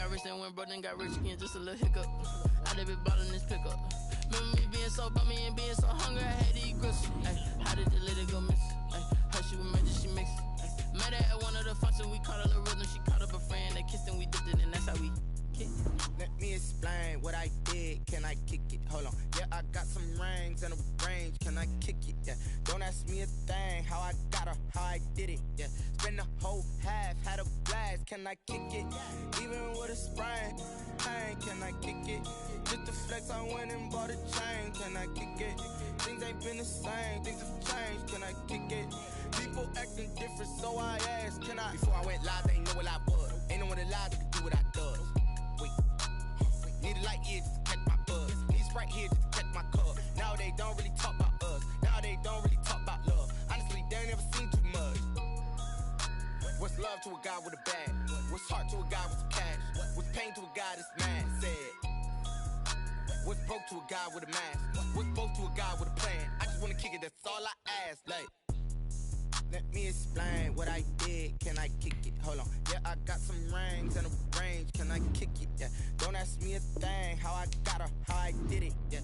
Got rich and went broke, then got rich again, just a little hiccup. I live it ballin' this pickup. Remember me being so bummy and being so hungry, I had to eat grits. How did the lady go miss? How she was made, she mix. Met her at one of the functions, we caught a little rhythm. She caught up a friend, they kissed and we dipped it, and that's how we kicked it. Let me explain what I did. Can I kick it? Hold on. Yeah, I got some rings and a range. Can I kick it? Yeah. Don't ask me a thing. How I got her, how I did it. Yeah. Spend the whole half, had a blast. Can I kick it? Even with a sprain. Pain, can I kick it? Just the flex, I went and bought a chain. Can I kick it? Things ain't been the same. Things have changed. Can I kick it? People acting different, so I asked, can I? Before I went live, they ain't know what I was. Ain't no one alive that could do what I does. Wait. Need a light here just to catch my buzz. Need Sprite here just to catch my cup. Now they don't really talk about us. Now they don't really talk about love. Honestly, they ain't never seen too much. What's love to a guy with a bag? What's heart to a guy with some cash? What's pain to a guy that's mad? Said. What's broke to a guy with a mask? What's broke to a guy with a plan? I just wanna kick it, that's all I ask. Like, let me explain what I did. Can I kick it? Hold on. Yeah, I got some rings and a range. Can I kick it? Yeah. Don't ask me a thing. How I got her, how I did it. Yeah.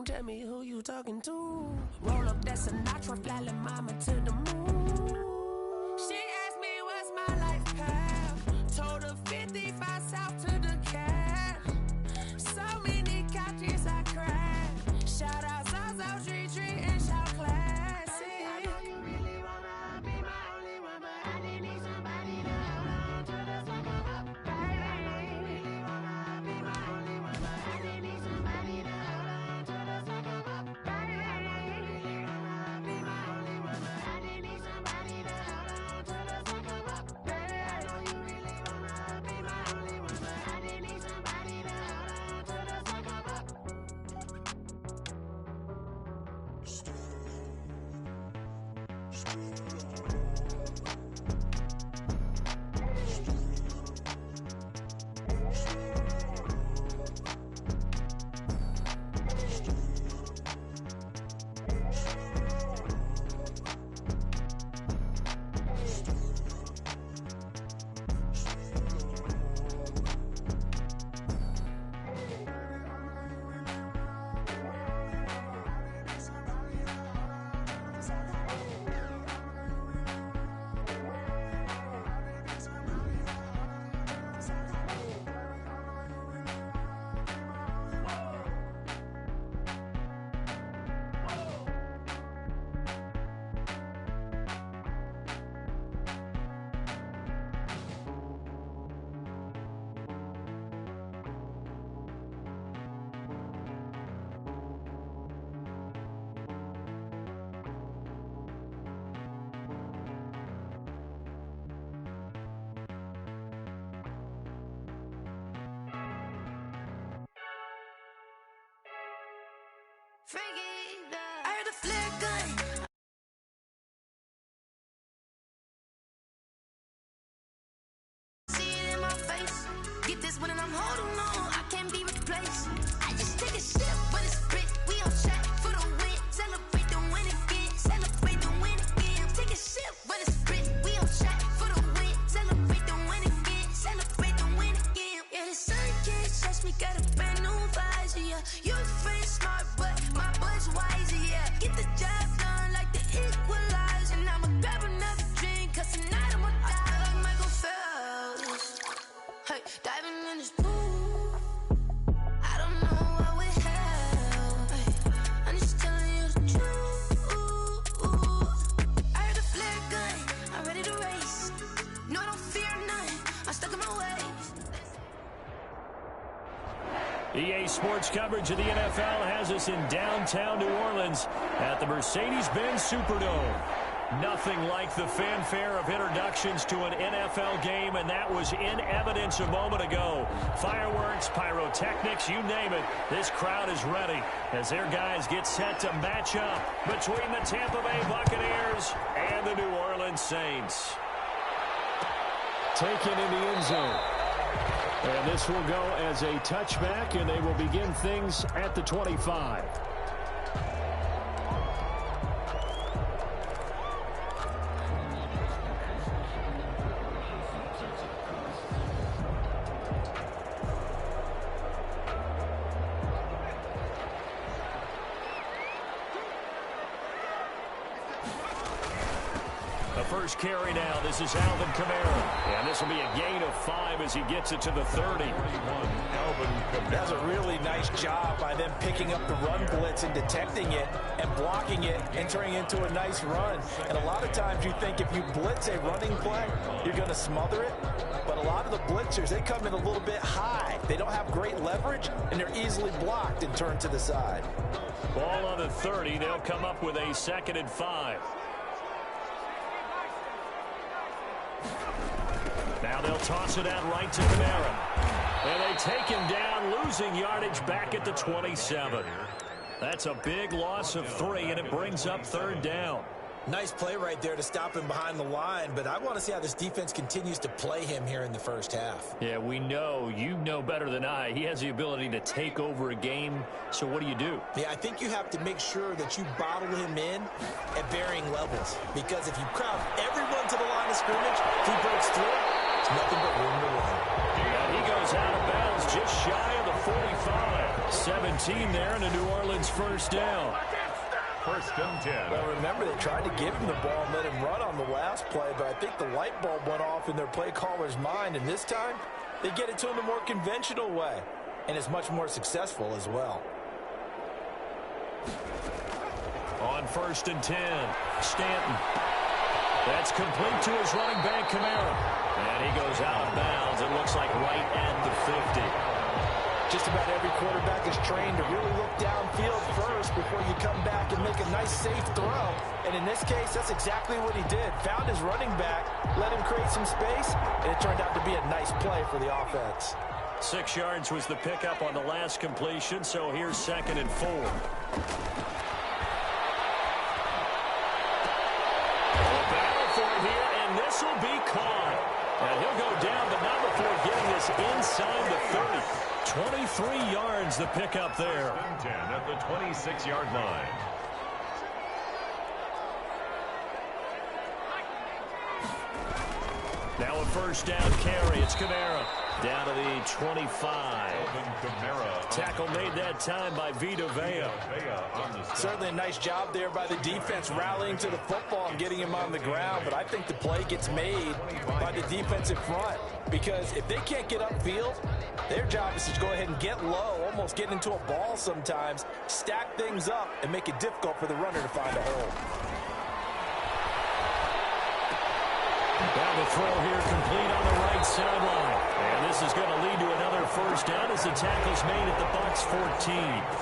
Tell me who you talking to. Roll up that Sinatra, fly la mama to the moon. She asked me what's my life path. Told her 55 south to the cat. So many couches I cried. Shout out Zazo, Tree Tree, and shout classic. I know you really wanna be my only one, but I didn't need somebody to hold on to the second up, baby. I know you really wanna be my only one, but I didn't need somebody to hold on to the second up, baby. I know you really wanna be my only one, but I didn't need somebody to hold on to the second up, baby. I know you really wanna be my only one, but I didn't need somebody to hold on to the second up. I heard the flare gun. See it in my face. Get this one and I'm holding on. I can't be replaced. I just take a sip, but it's spit. We on track for the win. Celebrate the win again. Celebrate the win again. Take a sip, but it's spit. We on track for the win. Celebrate the win again. Celebrate the win again. Yeah, the sun can't touch me. Got a brand new visor. Yeah, you friend smart, but my bud's wiser. Yeah, get the job done like the equalizer. And I'ma grab another drink, 'cause tonight I'ma die like Michael Phelps. Hey, diving in this pool. I don't know what would help. Hey, I'm just telling you the truth. I heard the flare gun. I'm ready to race. No, I don't fear nothing. I'm stuck in my ways. EA Sports coverage of the NFL has us in downtown New Orleans at the Mercedes-Benz Superdome. Nothing like the fanfare of introductions to an NFL game, and that was in evidence a moment ago. Fireworks, pyrotechnics, you name it. This crowd is ready as their guys get set to match up between the Tampa Bay Buccaneers and the New Orleans Saints. Taken in the end zone. And this will go as a touchback, and they will begin things at the 25. First carry now. This is Alvin Kamara. And this will be a gain of 5 as he gets it to the 30. That's a really nice job by them picking up the run blitz and detecting it and blocking it and turning it into a nice run. And a lot of times you think if you blitz a running play, you're going to smother it. But a lot of the blitzers, they come in a little bit high. They don't have great leverage, and they're easily blocked and turned to the side. Ball on the 30. They'll come up with a 2nd and 5. Now they'll toss it out right to Kamara. And they take him down, losing yardage back at the 27. That's a big loss of 3, and it brings up 3rd down. Nice play right there to stop him behind the line, but I want to see how this defense continues to play him here in the first half. Yeah, we know. You know better than I. He has the ability to take over a game, so what do? Yeah, I think you have to make sure that you bottle him in at varying levels, because if you crowd everyone to the line of scrimmage, if he breaks through, it's nothing but room to run. And he goes out of bounds just shy of the 45. 17 there, and a New Orleans first down. 1st and 10. Well, remember, they tried to give him the ball and let him run on the last play, but I think the light bulb went off in their play caller's mind, and this time they get it to him the more conventional way, and it's much more successful as well. On 1st and 10, Stanton. That's complete to his running back, Kamara. And he goes out of bounds. It looks like right at the 50. Just about every quarterback is trained to really look downfield first before you come back and make a nice, safe throw. And in this case, that's exactly what he did. Found his running back, let him create some space, and it turned out to be a nice play for the offense. 6 yards was the pickup on the last completion, so here's 2nd and 4. Battle for it here, and this will be caught. And he'll go down, but not before getting this inside the 30. 23 yards the pickup there. 10 at the 26-yard line. Now a first down carry. It's Kamara. Down to the 25. Tackle made that time by Vita Vea. Certainly a nice job there by the defense rallying to the football and getting him on the ground, but I think the play gets made by the defensive front, because if they can't get upfield, their job is to go ahead and get low, almost get into a ball sometimes, stack things up, and make it difficult for the runner to find a hole. Now the throw here complete on the right sideline. And this is going to lead to another first down as the tackle's made at the Bucs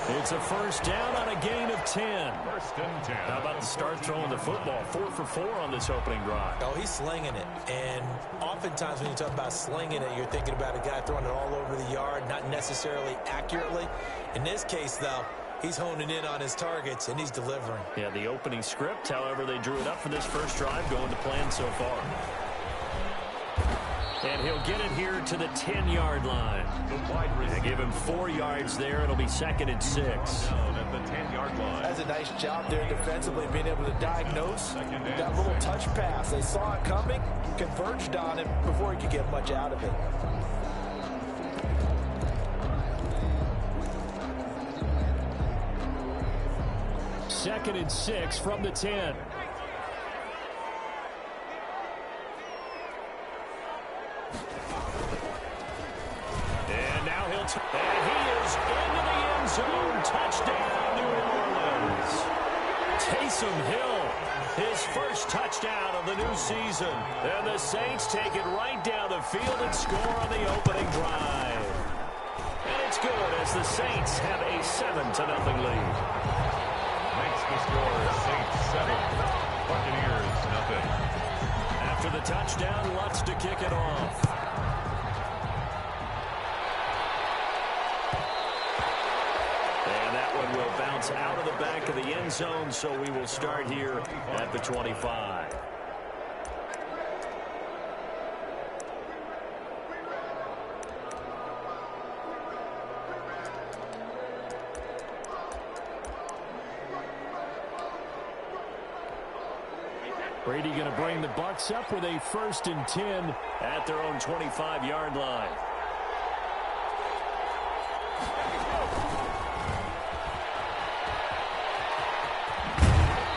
14. It's a first down on a gain of 10. 1st and 10. How about the start throwing the football? 4 for 4 on this opening drive. Oh, he's slinging it. And oftentimes when you talk about slinging it, you're thinking about a guy throwing it all over the yard, not necessarily accurately. In this case, though, He's honing in on his targets, and he's delivering. Yeah, the opening script, however, they drew it up for this first drive, going to plan so far. And he'll get it here to the 10-yard line. They give him 4 yards there. It'll be 2nd and 6. Down at the 10-yard line. That's a nice job there defensively, being able to diagnose that little touch pass. They saw it coming, converged on it before he could get much out of it. Second and 6 from the 10. And now and he is into the end zone. Touchdown, New Orleans. Taysom Hill, his first touchdown of the new season. And the Saints take it right down the field and score on the opening drive. And it's good as the Saints have a 7-0 lead. Makes the score Saints 7, Buccaneers 0. After the touchdown, Lutz to kick it off. And that one will bounce out of the back of the end zone, so we will start here at the 25. Brady going to bring the Bucs up with a 1st and 10 at their own 25-yard line.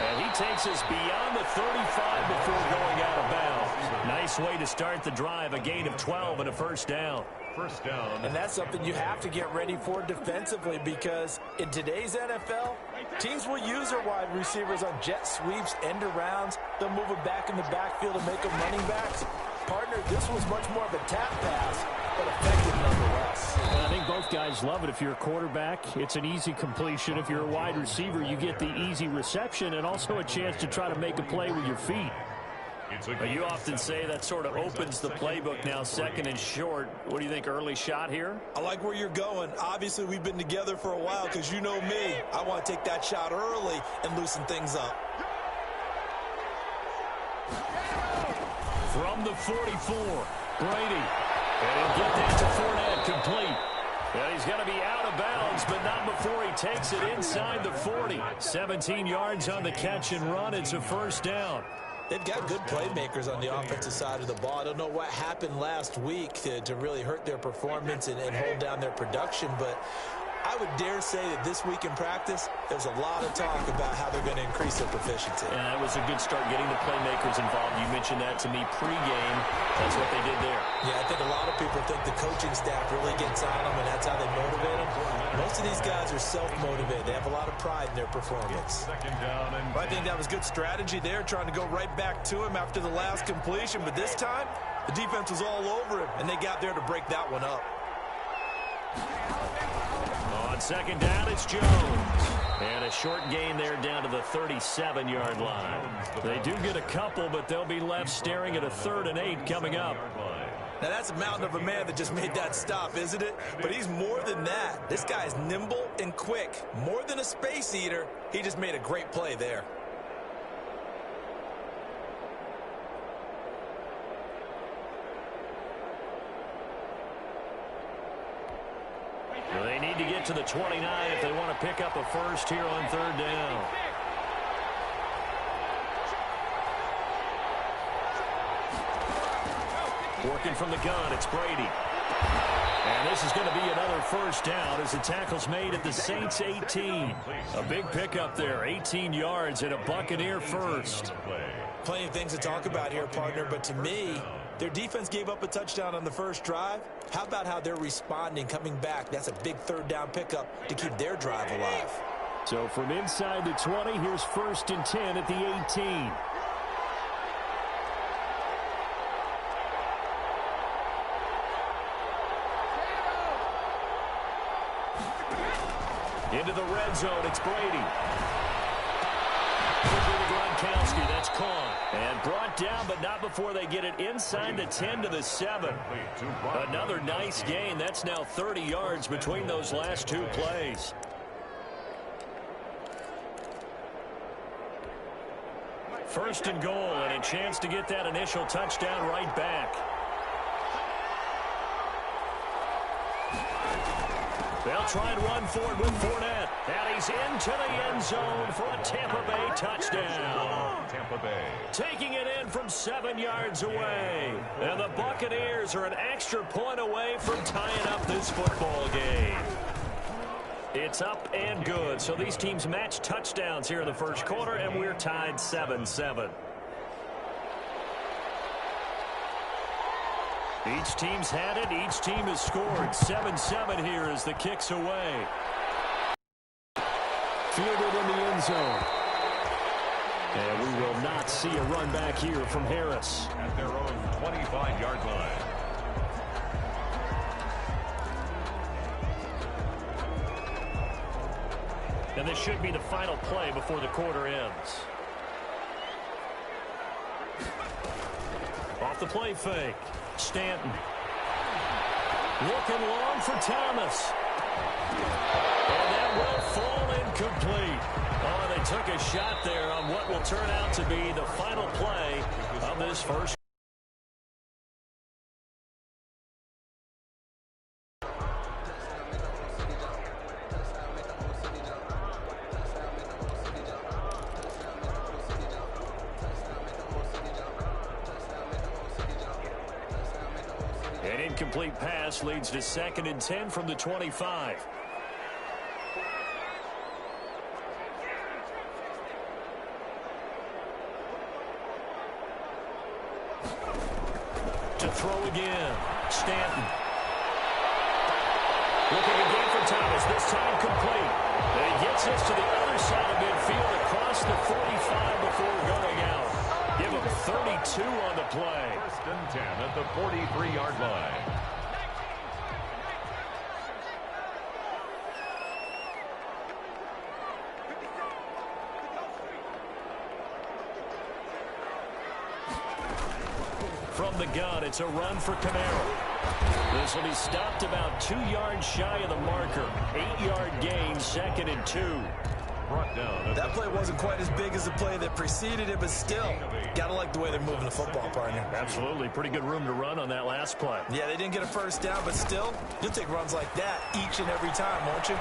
And he takes us beyond the 35 before going out of bounds. Nice way to start the drive, a gain of 12 and a 1st down. First down. And that's something you have to get ready for defensively, because in today's NFL, teams will use their wide receivers on jet sweeps, end arounds. They'll move them back in the backfield and make them running backs. Partner, this was much more of a tap pass, but effective nonetheless. And I think both guys love it. If you're a quarterback, it's an easy completion. If you're a wide receiver, you get the easy reception and also a chance to try to make a play with your feet. You often say that sort of opens the playbook now, 2nd and short. What do you think, early shot here? I like where you're going. Obviously, we've been together for a while, because you know me. I want to take that shot early and loosen things up. From the 44, Brady. And he'll get that to Fournette, complete. And he's going to be out of bounds, but not before he takes it inside the 40. 17 yards on the catch and run. It's a 1st down. They've got good playmakers on the offensive side of the ball. I don't know what happened last week to really hurt their performance and hold down their production, but I would dare say that this week in practice, there's a lot of talk about how they're going to increase their proficiency. And that was a good start, getting the playmakers involved. You mentioned that to me pregame. That's what they did there. Yeah, I think a lot of people think the coaching staff really gets on them, and that's how they motivate them. Most of these guys are self-motivated. They have a lot of pride in their performance. Second down and I think that was good strategy there, trying to go right back to him after the last completion. But this time, the defense was all over him, and they got there to break that one up. On 2nd down, it's Jones. And a short gain there down to the 37-yard line. They do get a couple, but they'll be left staring at a 3rd and 8 coming up. Now, that's a mountain of a man that just made that stop, isn't it? But he's more than that. This guy is nimble and quick. More than a space eater, he just made a great play there. Well, they need to get to the 29 if they want to pick up a 1st here on 3rd down. Working from the gun, it's Brady. And this is going to be another 1st down as the tackle's made at the Saints 18. A big pickup there, 18 yards and a Buccaneer 1st. Plenty of things to talk about here, partner, but to me, their defense gave up a touchdown on the first drive. How about how they're responding, coming back? That's a big 3rd down pickup to keep their drive alive. So from inside the 20, here's 1st and 10 at the 18. Into the red zone, it's Brady. Gronkowski, that's caught. And brought down, but not before they get it inside the 10 to the 7. Another nice gain. That's now 30 yards between those last 2 plays. First and goal, and a chance to get that initial touchdown right back. They'll try and run forward with Fournette. And he's into the end zone for a Tampa Bay touchdown. Tampa Bay. Taking it in from 7 yards away. And the Buccaneers are an extra point away from tying up this football game. It's up and good. So these teams match touchdowns here in the first quarter, and we're tied 7-7. Each team's had it. Each team has scored. 7-7 here as the kick's away. Fielded in the end zone. And we will not see a run back here from Harris. At their own 25-yard line. And this should be the final play before the quarter ends. Off the play fake. Stanton. Looking long for Thomas. And that will fall incomplete. Oh, they took a shot there on what will turn out to be the final play of this first. An incomplete pass leads to 2nd and 10 from the 25. To throw again. Stanton. Looking again for Thomas. This time complete. And he gets us to the other side of midfield across the 45 before going out. Give him 32 on the play. 1st and 10 at the 43-yard line. From the gun, it's a run for Camaro. This will be stopped about 2 yards shy of the marker. 8-yard gain, 2nd and 2. Brought down. That play wasn't quite as big as the play that preceded it, but still, gotta like the way they're moving the football, partner. Absolutely. Pretty good room to run on that last play. Yeah, they didn't get a first down, but still, you'll take runs like that each and every time, won't you?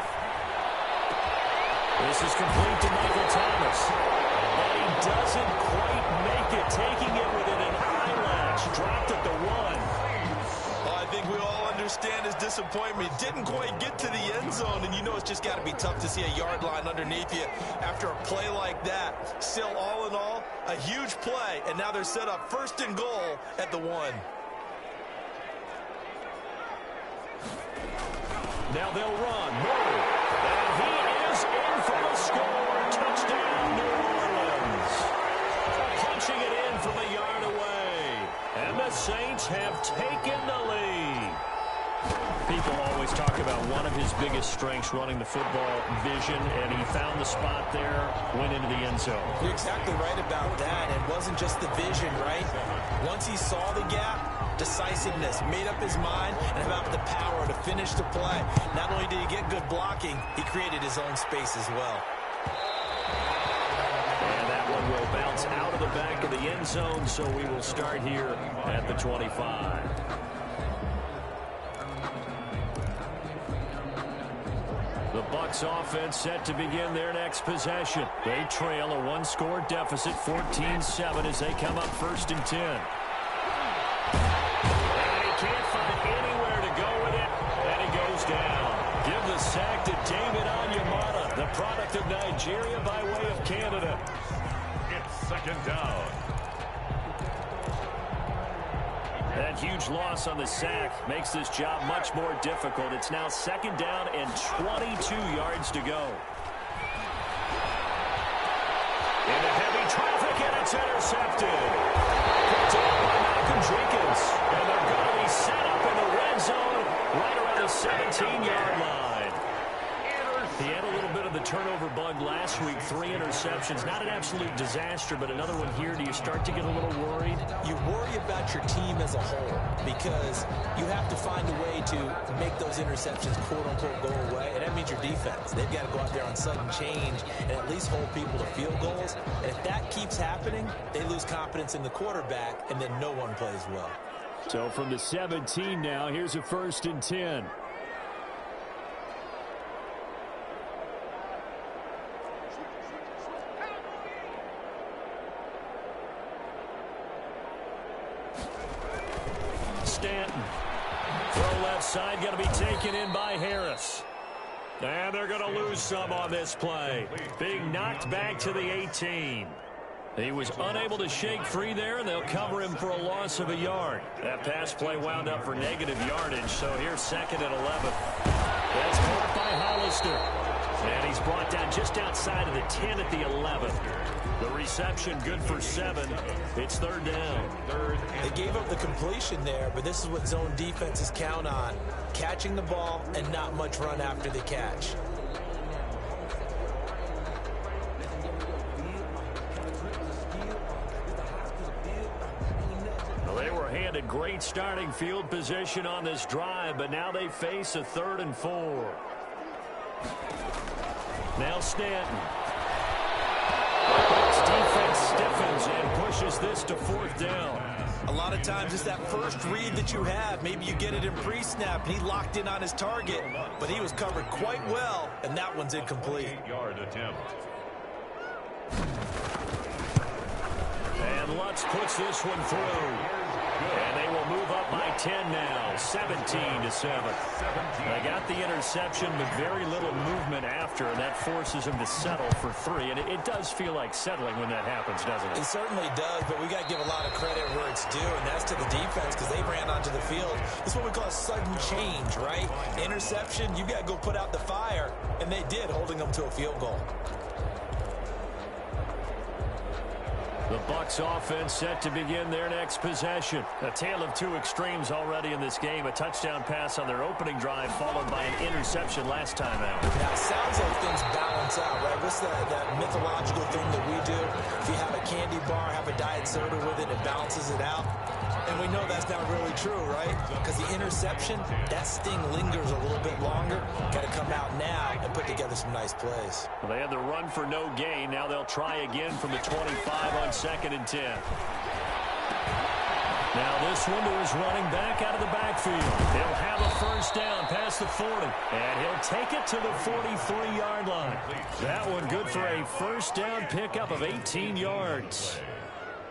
This is complete to Michael Thomas. And he doesn't quite make it, taking it within an eyelash. Dropped at the 1. Well, I think we all understand his disappointment. Didn't quite get to the end zone, and you know it's just got to be tough to see a yard line underneath you after a play like that. Still, all in all, a huge play, and now they're set up 1st and goal at the 1. Now they'll run. Murray. And he is in for the score. Touchdown, New Orleans. Punching it in from a yard away. And the Saints have taken the lead. People always talk about one of his biggest strengths running the football, vision, and he found the spot there, went into the end zone. You're exactly right about that. It wasn't just the vision, right? Once he saw the gap, decisiveness, made up his mind, and about the power to finish the play. Not only did he get good blocking, he created his own space as well. And that one will bounce out of the back of the end zone, so we will start here at the 25. The Bucs offense set to begin their next possession. They trail a one-score deficit, 14-7, as they come up 1st and 10. And he can't find anywhere to go with it, and he goes down. Give the sack to David Onyemata, the product of Nigeria by way of Canada. It's 2nd down. That huge loss on the sack makes this job much more difficult. It's now 2nd down and 22 yards to go. Into heavy traffic, and it's intercepted. Picked up by Malcolm Jenkins. And they're going to be set up in the red zone right around the 17-yard line. He had a little bit of the turnover bug last week, 3 interceptions. Not an absolute disaster, but another one here. Do you start to get a little worried? You worry about your team as a whole because you have to find a way to make those interceptions, quote-unquote, go away. And that means major defense. They've got to go out there on sudden change and at least hold people to field goals. And if that keeps happening, they lose confidence in the quarterback, and then no one plays well. So from the 17 now, here's a 1st and 10. Stanton. Throw left side, going to be taken in by Harris. And they're going to lose some on this play. Being knocked back to the 18. He was unable to shake free there, and they'll cover him for a loss of a yard. That pass play wound up for negative yardage, so here's 2nd and 11. That's caught by Hollister. And he's brought down just outside of the 10 at the 11. The reception good for 7. It's 3rd down. They gave up the completion there, but this is what zone defenses count on. Catching the ball and not much run after the catch. Well, they were handed great starting field position on this drive, but now they face a 3rd and 4. Now Stanton. Defense stiffens and pushes this to 4th down. A lot of times it's that first read that you have. Maybe you get it in pre-snap, and he locked in on his target, but he was covered quite well, and that one's incomplete. 8-yard attempt. And Lutz puts this one through. And they will move up by 10 now, 17-7. They got the interception, but very little movement after, and that forces them to settle for 3. And it does feel like settling when that happens, doesn't it? It certainly does, but we got to give a lot of credit where it's due, and that's to the defense because they ran onto the field. This is what we call a sudden change, right? Interception, you got to go put out the fire, and they did, holding them to a field goal. The Bucs offense set to begin their next possession. A tale of 2 extremes already in this game. A touchdown pass on their opening drive followed by an interception last time out. Now, it sounds like things balance out, right? What's that mythological thing that we do? If you have a candy bar, have a diet soda with it, it balances it out. And we know that's not really true, right? Because the interception, that sting lingers a little bit longer. Got to come out now and put together some nice plays. Well, they had the run for no gain. Now they'll try again from the 25 on 2nd and 10. Now this one to his running back out of the backfield. He'll have a 1st down past the 40. And he'll take it to the 43-yard line. That one good for a 1st down pickup of 18 yards.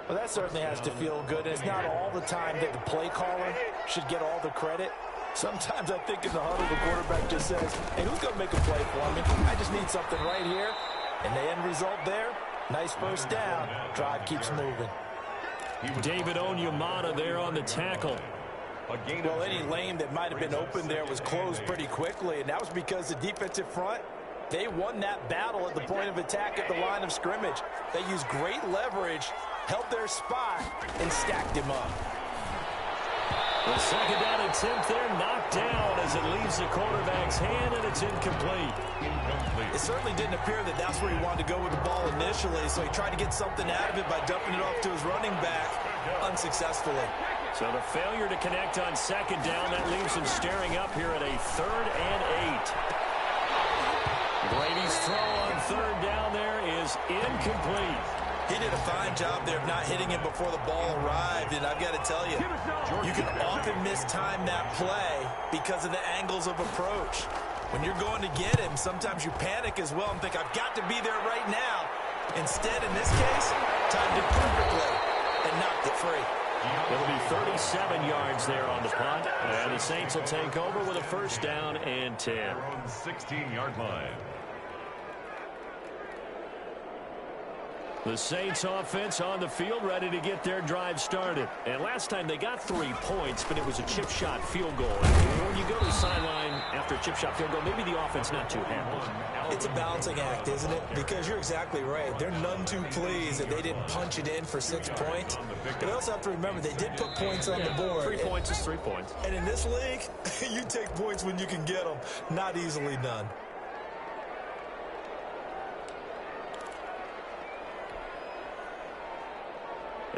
Well, that certainly has to feel good. And it's not all the time that the play caller should get all the credit. Sometimes I think in the huddle, the quarterback just says, hey, who's going to make a play for me? I just need something right here. And the end result there, nice 1st down. Drive keeps moving. David Onyemata there on the tackle. Well, any lane that might have been open there was closed pretty quickly, and that was because the defensive front, they won that battle at the point of attack at the line of scrimmage. They used great leverage, held their spot, and stacked him up. The 2nd down attempt there knocked down as it leaves the quarterback's hand, and it's incomplete. It certainly didn't appear that that's where he wanted to go with the ball initially, so he tried to get something out of it by dumping it off to his running back unsuccessfully. So the failure to connect on 2nd down, that leaves him staring up here at a 3rd and 8. Brady's throw on 3rd down there is incomplete. He did a fine job there of not hitting him before the ball arrived, and I've got to tell you, you can often mistime that play because of the angles of approach. When you're going to get him, sometimes you panic as well and think, I've got to be there right now. Instead, in this case, timed it perfectly and knocked it free. It'll be 37 yards there on the punt, and the Saints will take over with a 1st down and 10. 16-yard line. The Saints offense on the field ready to get their drive started. And last time they got 3 points, but it was a chip shot field goal. And when you go to the sideline after a chip shot field goal, maybe the offense not too happy. It's a balancing act, isn't it? Because you're exactly right. They're none too pleased that they didn't punch it in for 6 points. But they also have to remember they did put points on the board. 3 points is 3 points. And in this league, you take points when you can get them. Not easily done.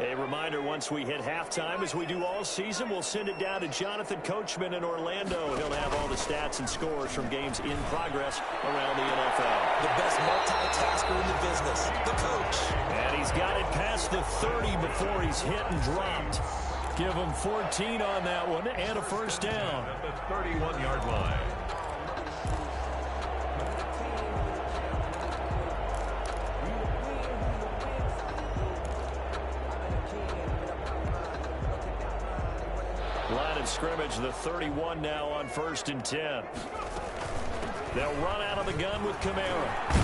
A reminder, once we hit halftime, as we do all season, we'll send it down to Jonathan Coachman in Orlando. He'll have all the stats and scores from games in progress around the NFL. The best multitasker in the business, the coach. And he's got it past the 30 before he's hit and dropped. Give him 14 on that one and a first down. At the 31-yard line. Line of scrimmage, the 31 now on 1st and 10. They'll run out of the gun with Kamara.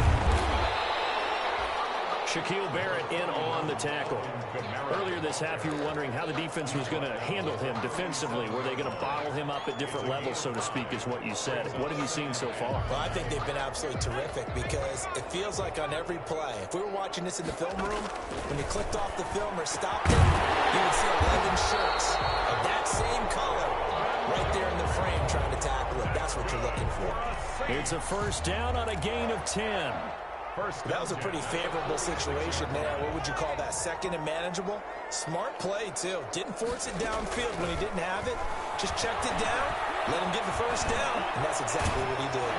Shaquille Barrett in on the tackle. Earlier this half, you were wondering how the defense was going to handle him defensively. Were they going to bottle him up at different levels, so to speak, is what you said. What have you seen so far? Well, I think they've been absolutely terrific because it feels like on every play, if we were watching this in the film room, when you clicked off the film or stopped it, you would see 11 shirts of that same color right there in the frame trying to tackle it. That's what you're looking for. It's a first down on a gain of 10. That was a pretty favorable situation there. What would you call that? Second and manageable? Smart play, too. Didn't force it downfield when he didn't have it. Just checked it down, let him get the first down, and that's exactly what he did.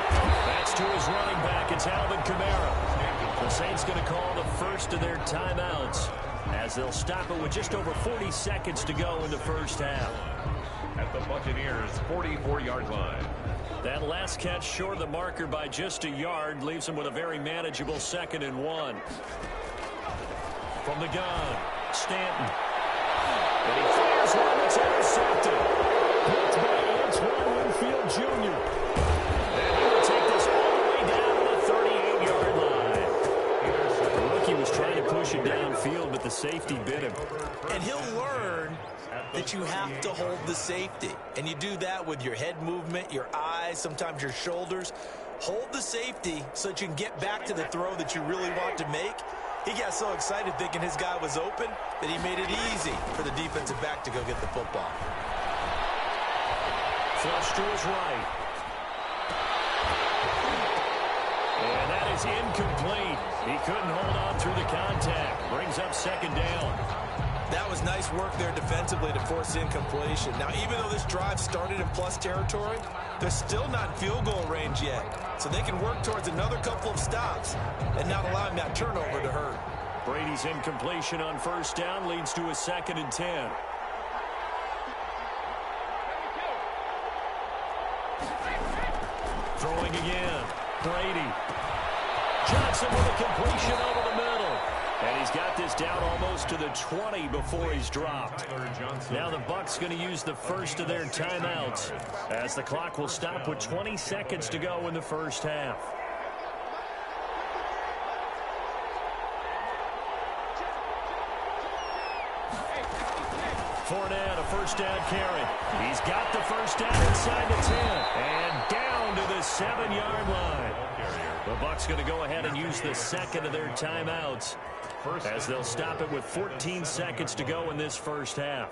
That's to his running back. It's Alvin Kamara. The Saints going to call the first of their timeouts as they'll stop it with just over 40 seconds to go in the first half. At the Buccaneers' 44-yard line. That last catch short of the marker by just a yard leaves him with a very manageable 2nd and 1. From the gun, Stanton. And he fires one that's intercepted. Picked by Antoine Winfield Jr. And he will take this all the way down to the 38-yard line. The rookie was trying to push it downfield, but the safety bit him. And he'll learn that you have to hold the safety. And you do that with your head movement, your eyes, sometimes your shoulders. Hold the safety so that you can get back to the throw that you really want to make. He got so excited thinking his guy was open that he made it easy for the defensive back to go get the football. Flush to his right. And that is incomplete. He couldn't hold on through the contact. Brings up 2nd down. That was nice work there defensively to force incompletion. Now, even though this drive started in plus territory, they're still not in field goal range yet. So they can work towards another couple of stops and not allowing that turnover to hurt. Brady's incompletion on 1st down leads to a 2nd and 10. Throwing again. Brady. Johnson with a completion over the middle. And he's got this down almost to the 20 before he's dropped. Now the Bucs going to use the first of their timeouts as the clock will stop with 20 seconds to go in the first half. Fournette, a first down carry. He's got the first down inside the 10 and down to the 7-yard line. The Bucs going to go ahead and use the second of their timeouts as they'll stop it with 14 seconds to go in this first half.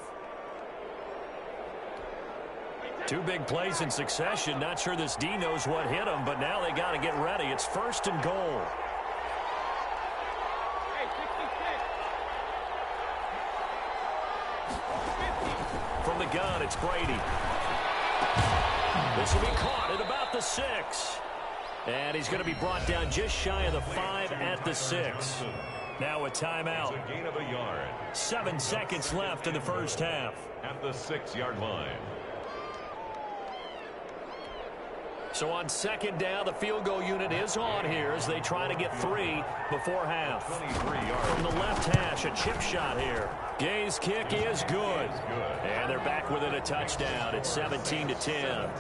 2 big plays in succession. Not sure this D knows what hit him, but now they got to get ready. It's 1st and goal. From the gun, it's Brady. This will be caught at about the 6. And he's going to be brought down just shy of the 5 at the 6. Now a timeout. It's a gain of a yard. 7 seconds left in the first half. At the 6-yard line. So on 2nd down, the field goal unit is on here as they try to get 3 before half. 23 yards. From the left hash, a chip shot here. Gay's kick is good. And they're back within a touchdown. It's 17-10.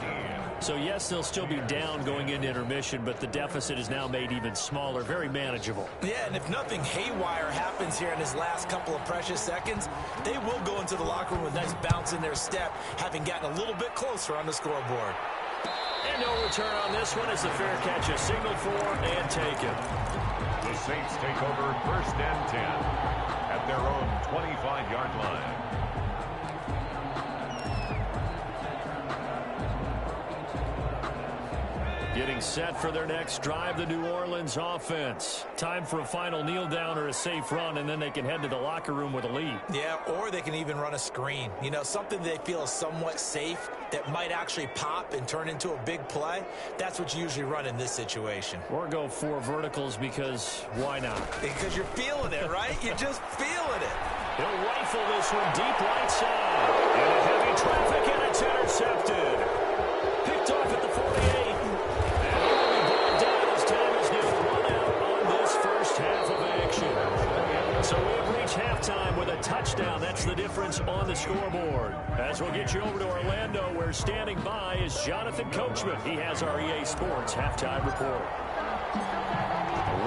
So, yes, they'll still be down going into intermission, but the deficit is now made even smaller, very manageable. Yeah, and if nothing haywire happens here in his last couple of precious seconds, they will go into the locker room with a nice bounce in their step, having gotten a little bit closer on the scoreboard. And no return on this one as the fair catch is signaled for and taken. The Saints take over 1st and 10 at their own 25-yard line. Getting set for their next drive, the New Orleans offense. Time for a final kneel down or a safe run, and then they can head to the locker room with a lead. Yeah, or they can even run a screen. You know, something they feel is somewhat safe that might actually pop and turn into a big play. That's what you usually run in this situation. Or go 4 verticals because why not? Because you're feeling it, right? You're just feeling it. He'll rifle this one deep right side. Into heavy traffic, and it's intercepted. Picked off at the 48. So we've reached halftime with a touchdown. That's the difference on the scoreboard. As we'll get you over to Orlando, where standing by is Jonathan Coachman. He has our EA Sports halftime report.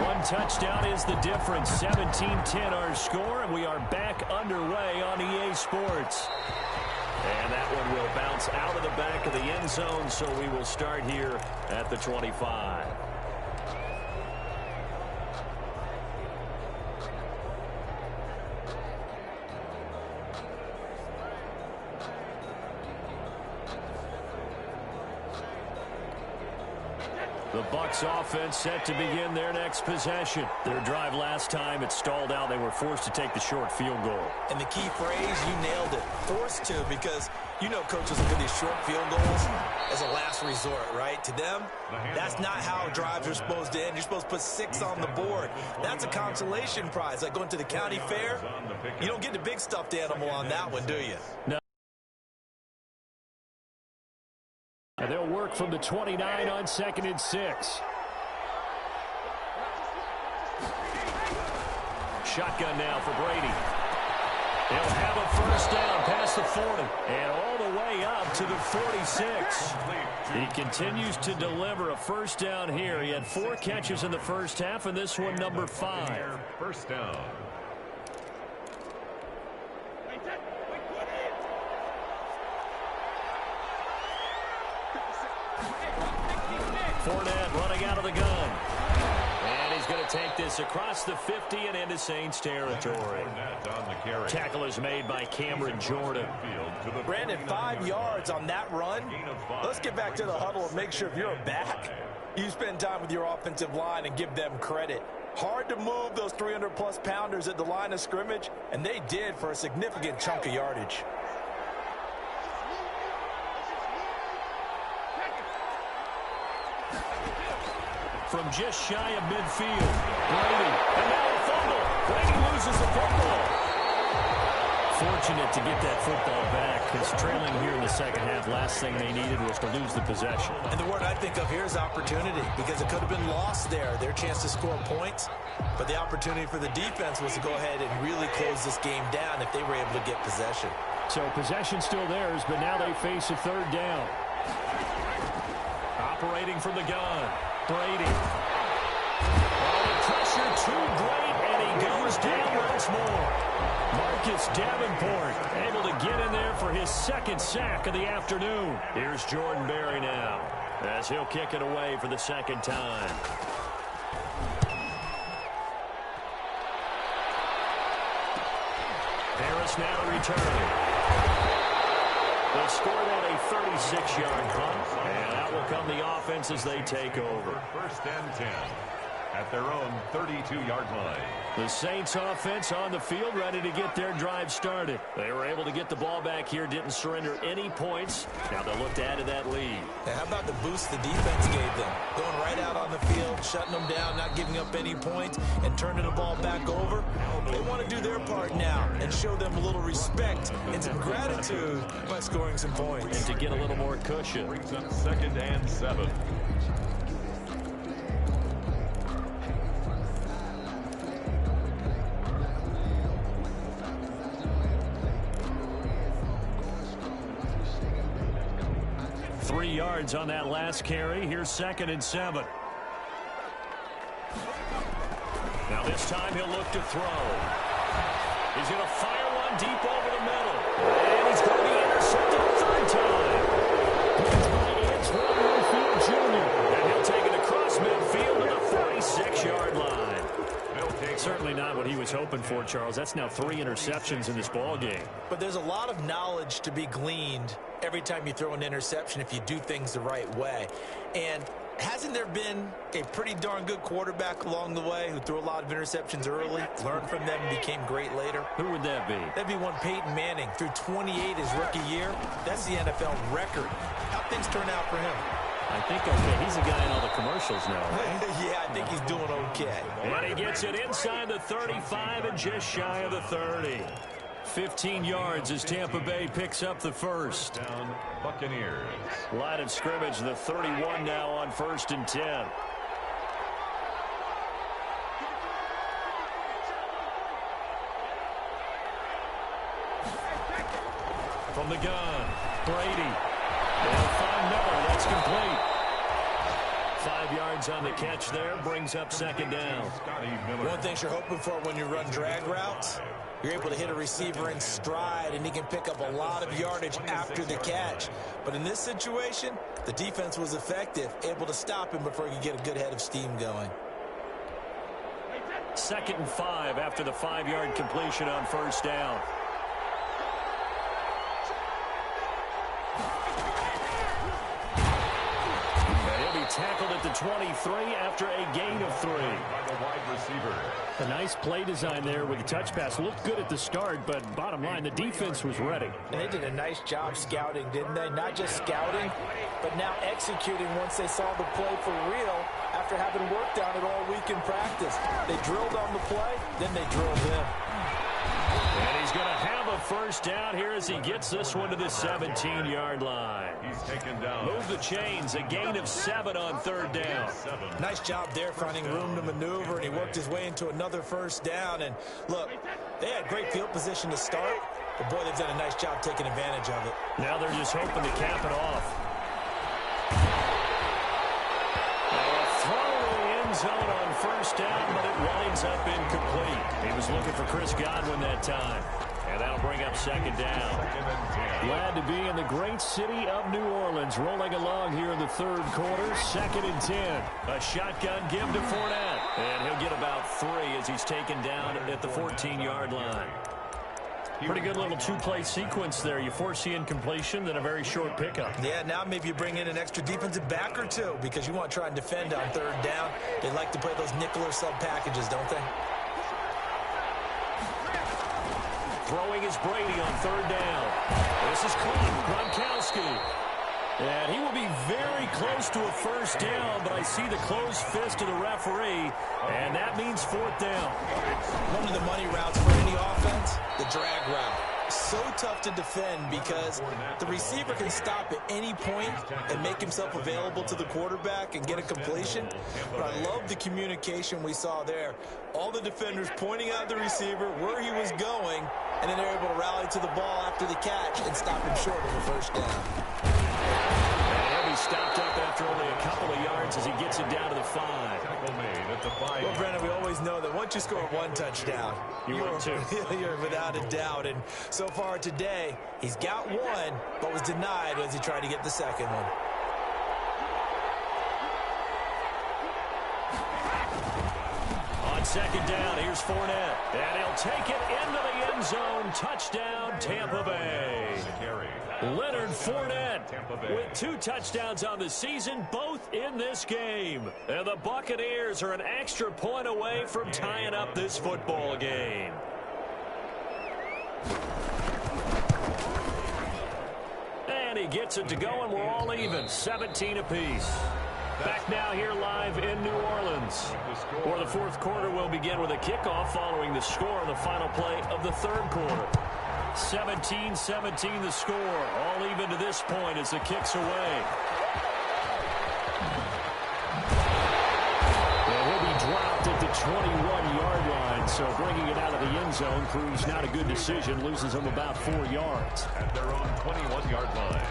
1 touchdown is the difference. 17-10 our score, and we are back underway on EA Sports. And that one will bounce out of the back of the end zone, so we will start here at the 25. The Bucs offense set to begin their next possession. Their drive last time, it stalled out. They were forced to take the short field goal. And the key phrase, you nailed it. Forced to, because you know coaches look at these short field goals as a last resort, right? To them, that's not how drives are supposed to end. You're supposed to put 6 on the board. That's a consolation prize. Like going to the county fair, you don't get the big stuffed animal on that one, do you? No. And they'll work from the 29 on 2nd and 6. Shotgun now for Brady. He'll have a first down past the 40 and all the way up to the 46. He continues to deliver a first down here. He had 4 catches in the first half, and this one number 5. First down. Fournette running out of the gun. And he's going to take this across the 50 and into Saints territory. Tackle is made by Cameron Jordan. Brandon, 5 yards on that run. Let's get back to the huddle and make sure if you're a back, you spend time with your offensive line and give them credit. Hard to move those 300-plus pounders at the line of scrimmage, and they did for a significant chunk of yardage. From just shy of midfield, Brady, and now a fumble. Brady loses the football. Fortunate to get that football back, because trailing here in the second half, last thing they needed was to lose the possession. And the word I think of here is opportunity, because it could have been lost there, their chance to score points. But the opportunity for the defense was to go ahead and really close this game down if they were able to get possession. So possession still theirs, but now they face a 3rd down. Operating from the gun. Brady. Oh, the pressure too great, and he goes down once more. Marcus Davenport able to get in there for his 2nd sack of the afternoon. Here's Jordan Berry now, as he'll kick it away for the 2nd time. Harris now returning. They'll score that a 36-yard punt, and out will come the offense as they take over. First and 10 at their own 32-yard line. The Saints offense on the field, ready to get their drive started. They were able to get the ball back here, didn't surrender any points. Now they'll look to add to that lead. Now, how about the boost the defense gave them? Going right out on the field, shutting them down, not giving up any points, and turning the ball back over. They want to do their part now and show them a little respect and some gratitude by scoring some points. And to get a little more cushion. Brings up 2nd and 7. Three yards on that last carry. Here's 2nd and 7. Now this time he'll look to throw. He's going to fire one deep over the middle. And he's going to be intercepted a 3rd time. It's by Antoine Winfield Jr. And he'll take it across midfield to the 46-yard line. Certainly not what he was hoping for, Charles. That's now 3 interceptions in this ball game. But there's a lot of knowledge to be gleaned every time you throw an interception if you do things the right way. And hasn't there been a pretty darn good quarterback along the way who threw a lot of interceptions early, learned from them, and became great later? Who would that be? That'd be one Peyton Manning, threw 28 his rookie year. That's the NFL record. How things turn out for him? I think okay. He's a guy in all the commercials now. Yeah, I think he's doing okay. And he gets it inside the 35 and just shy of the 30. 15 yards as Tampa Bay picks up the first. Down, Buccaneers. Line of scrimmage, the 31 now on 1st and 10. From the gun, Brady. They'll find Miller. That's complete. 5 yards on the catch there. Brings up second down. One thing you're hoping for when you run drag routes, you're able to hit a receiver in stride, and he can pick up a lot of yardage after the catch. But in this situation, the defense was effective, able to stop him before he could get a good head of steam going. 2nd and 5 after the 5-yard completion on first down. Tackled at the 23 after a gain of 3. By the wide receiver. A nice play design there with the touch pass. Looked good at the start, but bottom line, the defense was ready. And they did a nice job scouting, didn't they? Not just scouting, but now executing once they saw the play for real after having worked on it all week in practice. They drilled on the play, then they drilled him. And he's going to have a first down here as he gets this one to the 17-yard line. He's taken down. Move the chains, a gain of 7 on 3rd down. Nice job there finding room to maneuver, and he worked his way into another first down. And look, they had great field position to start, but boy, they've done a nice job taking advantage of it. Now they're just hoping to cap it off. Zone on first down, but it winds up incomplete. He was looking for Chris Godwin that time. And that'll bring up second down. Glad to be in the great city of New Orleans. Rolling along here in the 3rd quarter. 2nd and 10. A shotgun give to Fournette. And he'll get about 3 as he's taken down at the 14-yard line. Pretty good little 2-play sequence there. You foresee incompletion, then a very short pickup. Yeah, now maybe you bring in an extra defensive back or 2 because you want to try and defend on 3rd down. They like to play those nickel or sub packages, don't they? Throwing is Brady on 3rd down. This is Gronkowski. And he will be very close to a first down, but I see the closed fist of the referee, and that means 4th down. One of the money routes for any offense, the drag route. So tough to defend because the receiver can stop at any point and make himself available to the quarterback and get a completion. But I love the communication we saw there. All the defenders pointing out the receiver where he was going, and then they're able to rally to the ball after the catch and stop him short of a first down. He'll be stopped up after only a couple of yards as he gets it down to the 5. Tackle made at the 5. Well, Brandon, we always know that once you score 1 touchdown, you're without a doubt. And so far today, he's got 1, but was denied as he tried to get the second one. On 2nd down, here's Fournette. And he'll take it into the end zone. Touchdown, Tampa Bay. Leonard Fournette with 2 touchdowns on the season, both in this game. And the Buccaneers are an extra point away from tying up this football game. And he gets it to go, and we're all even, 17 apiece. Back now here live in New Orleans. For the 4th quarter, we'll begin with a kickoff following the score on the final play of the 3rd quarter. 17-17 the score. All even to this point as the kick's away. And he'll be dropped at the 21-yard line, so bringing it out of the end zone proves not a good decision. Loses him about 4 yards. At their own 21-yard line.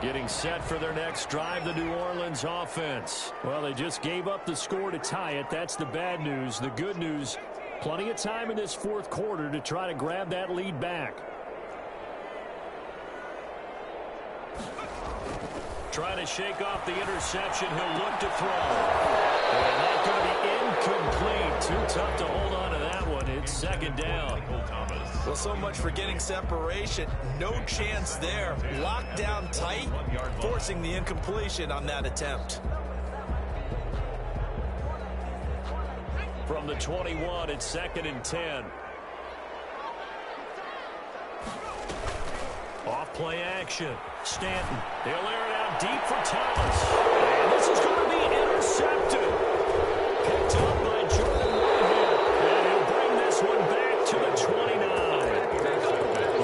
Getting set for their next drive, the New Orleans offense. Well, they just gave up the score to tie it. That's the bad news. The good news, plenty of time in this 4th quarter to try to grab that lead back. Trying to shake off the interception. He'll look to throw. And that's going to be incomplete. Too tough to hold on to that one. It's 2nd down. Thomas. Well, so much for getting separation. No chance there. Locked down tight, forcing the incompletion on that attempt. From the 21, it's 2nd and 10. Off play action. Stanton. They'll air it out deep for Thomas. And this is going to be intercepted. Picked up by Jordan Whitehead. And he'll bring this one back to the 29.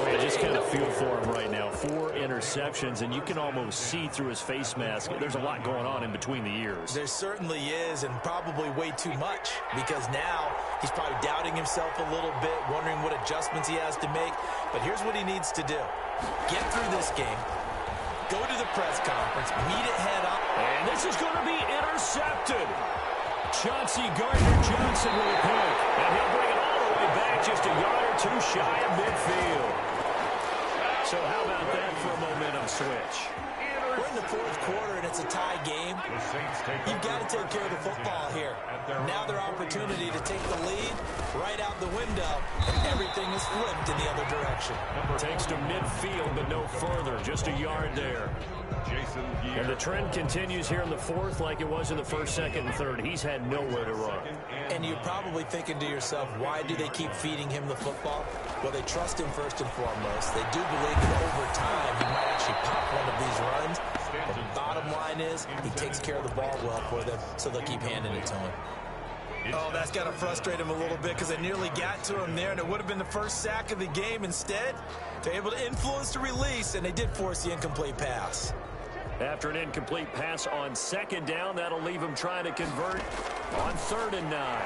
Boy, I just kind of feel for him right now. 4 interceptions, and you can almost see through his face mask. There's a lot going on in between the ears. There certainly is, and probably way too much, because now he's probably doubting himself a little bit, wondering what adjustments he has to make. But here's what he needs to do. Get through this game, go to the press conference, meet it head up. And this is going to be intercepted. Chauncey Gardner-Johnson with a pick. And he'll bring it all the way back just a yard or 2 shy of midfield. So how about that for a momentum switch? We're in the 4th quarter, and it's a tie game. You've got to take care of the football here. Now their opportunity to take the lead right out the window, and everything is flipped in the other direction. Takes to midfield, but no further. Just a yard there. And the trend continues here in the 4th like it was in the 1st, 2nd, and 3rd. He's had nowhere to run. And you're probably thinking to yourself, why do they keep feeding him the football? Well, they trust him first and foremost. They do believe that over time he might actually pop one of these runs. But the bottom line is he takes care of the ball well for them, so they'll keep handing it to him. Oh, that's got to frustrate him a little bit because they nearly got to him there, and it would have been the first sack of the game. Instead, they're able to influence the release, and they did force the incomplete pass. After an incomplete pass on 2nd down, that'll leave him trying to convert on 3rd and 9.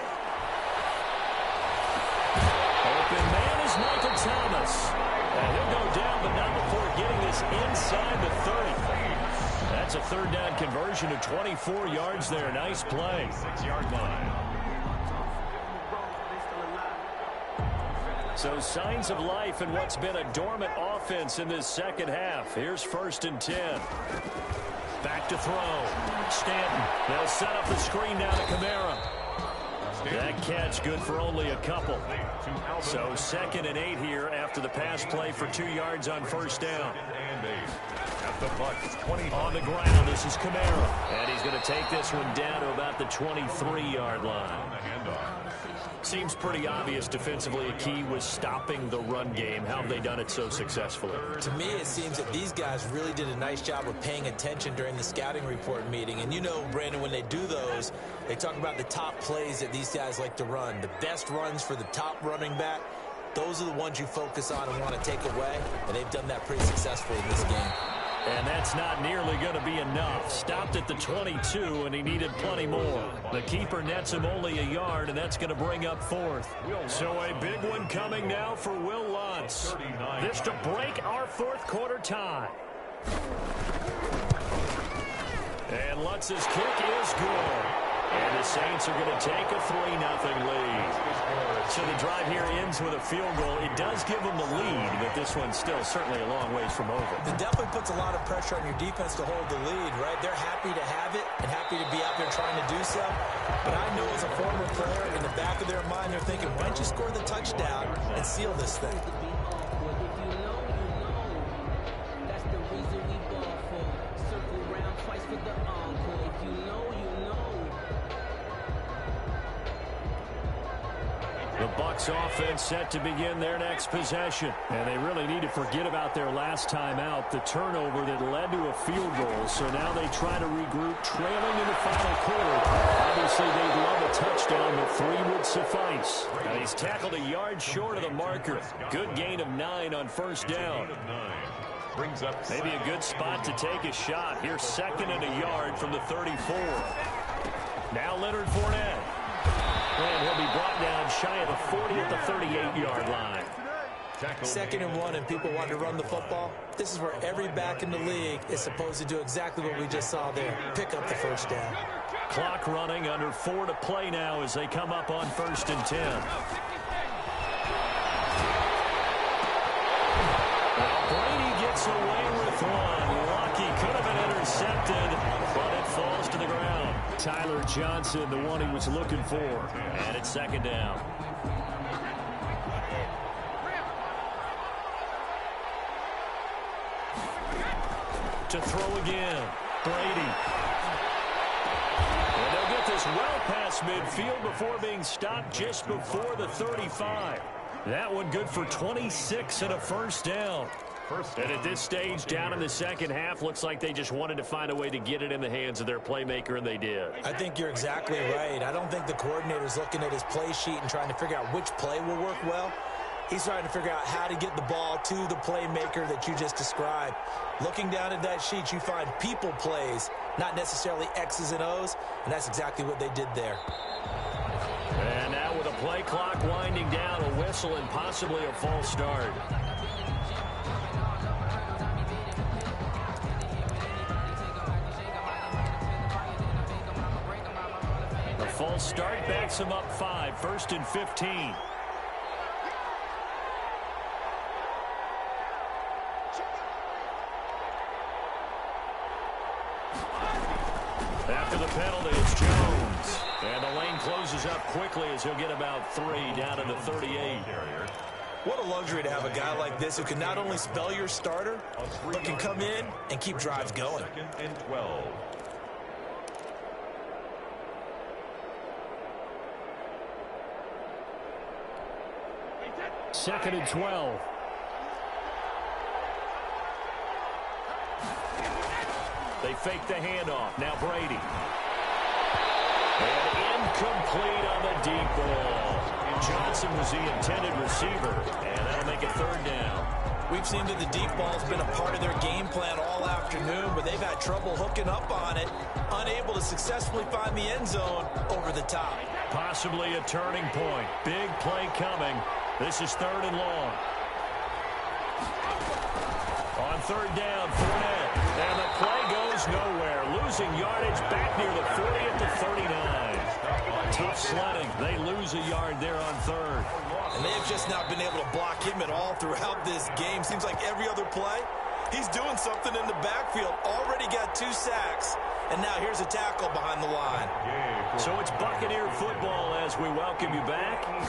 Open man is Michael Thomas. And he'll go down, but not before getting this inside the 30. That's a 3rd down conversion to 24 yards there. Nice play. 6-yard line. So signs of life in what's been a dormant offense in this 2nd half. Here's 1st and 10. Back to throw. Stanton. They'll set up the screen now to Kamara. That catch good for only a couple. So 2nd and 8 here after the pass play for 2 yards on 1st down. On the ground, this is Kamara. And he's going to take this one down to about the 23-yard line. Seems pretty obvious defensively a key was stopping the run game. How have they done it so successfully? To me, it seems that these guys really did a nice job of paying attention during the scouting report meeting. And you know, Brandon, when they do those, they talk about the top plays that these guys like to run. The best runs for the top running back, those are the ones you focus on and want to take away. And they've done that pretty successfully in this game. And that's not nearly going to be enough. Stopped at the 22, and he needed plenty more. The keeper nets him only a yard, and that's going to bring up 4th. So a big one coming now for Will Lutz. This to break our 4th quarter tie. And Lutz's kick is good. And the Saints are going to take a 3-0 lead. So the drive here ends with a field goal. It does give them the lead, but this one's still certainly a long ways from over. It definitely puts a lot of pressure on your defense to hold the lead, right? They're happy to have it and happy to be out there trying to do so. But I know as a former player, in the back of their mind, they're thinking, why don't you score the touchdown and seal this thing? The Bucs offense set to begin their next possession. And they really need to forget about their last time out, the turnover that led to a field goal. So now they try to regroup, trailing in the final quarter. Obviously, they'd love a touchdown, but 3 would suffice. And he's tackled a yard short of the marker. Good gain of 9 on 1st down. Maybe a good spot to take a shot. Here's 2nd and a yard from the 34. Now Leonard Fournette. And he'll be brought down shy of the 40 at the 38-yard line. 2nd and 1, and people want to run the football. This is where every back in the league is supposed to do exactly what we just saw there. Pick up the 1st down. Clock running, under 4 to play now as they come up on 1st and 10. Well, Brady gets away with one. Lucky, could have been intercepted, but it falls to the ground. Tyler Johnson, the one he was looking for. And it's 2nd down. to throw again. Brady. And they'll get this well past midfield before being stopped just before the 35. That one good for 26 and a first down. And at this stage, down in the second half, looks like they just wanted to find a way to get it in the hands of their playmaker, and they did. I think you're exactly right. I don't think the coordinator's looking at his play sheet and trying to figure out which play will work well. He's trying to figure out how to get the ball to the playmaker that you just described. Looking down at that sheet, you find people plays, not necessarily X's and O's, and that's exactly what they did there. And now with a play clock winding down, a whistle and possibly a false start. The false start backs him up 5, 1st and 15. After the penalty, it's Jones. And the lane closes up quickly as he'll get about 3 down to the 38. What a luxury to have a guy like this who can not only spell your starter, but can come in and keep drives going. 2nd and 12. Second and 12. They fake the handoff. Now Brady. And incomplete on the deep ball. And Johnson was the intended receiver. And that'll make it 3rd down. We've seen that the deep ball's been a part of their game plan all afternoon, but they've had trouble hooking up on it, unable to successfully find the end zone over the top. Possibly a turning point. Big play coming. This is 3rd and long. On 3rd down, Fournette. And the play goes nowhere. Losing yardage back near the 40 at the 39. Tough sledding. They lose a yard there on 3rd. And they've just not been able to block him at all throughout this game. Seems like every other play, he's doing something in the backfield. Already got 2 sacks. And now here's a tackle behind the line. So it's Buccaneer football as we welcome you back. And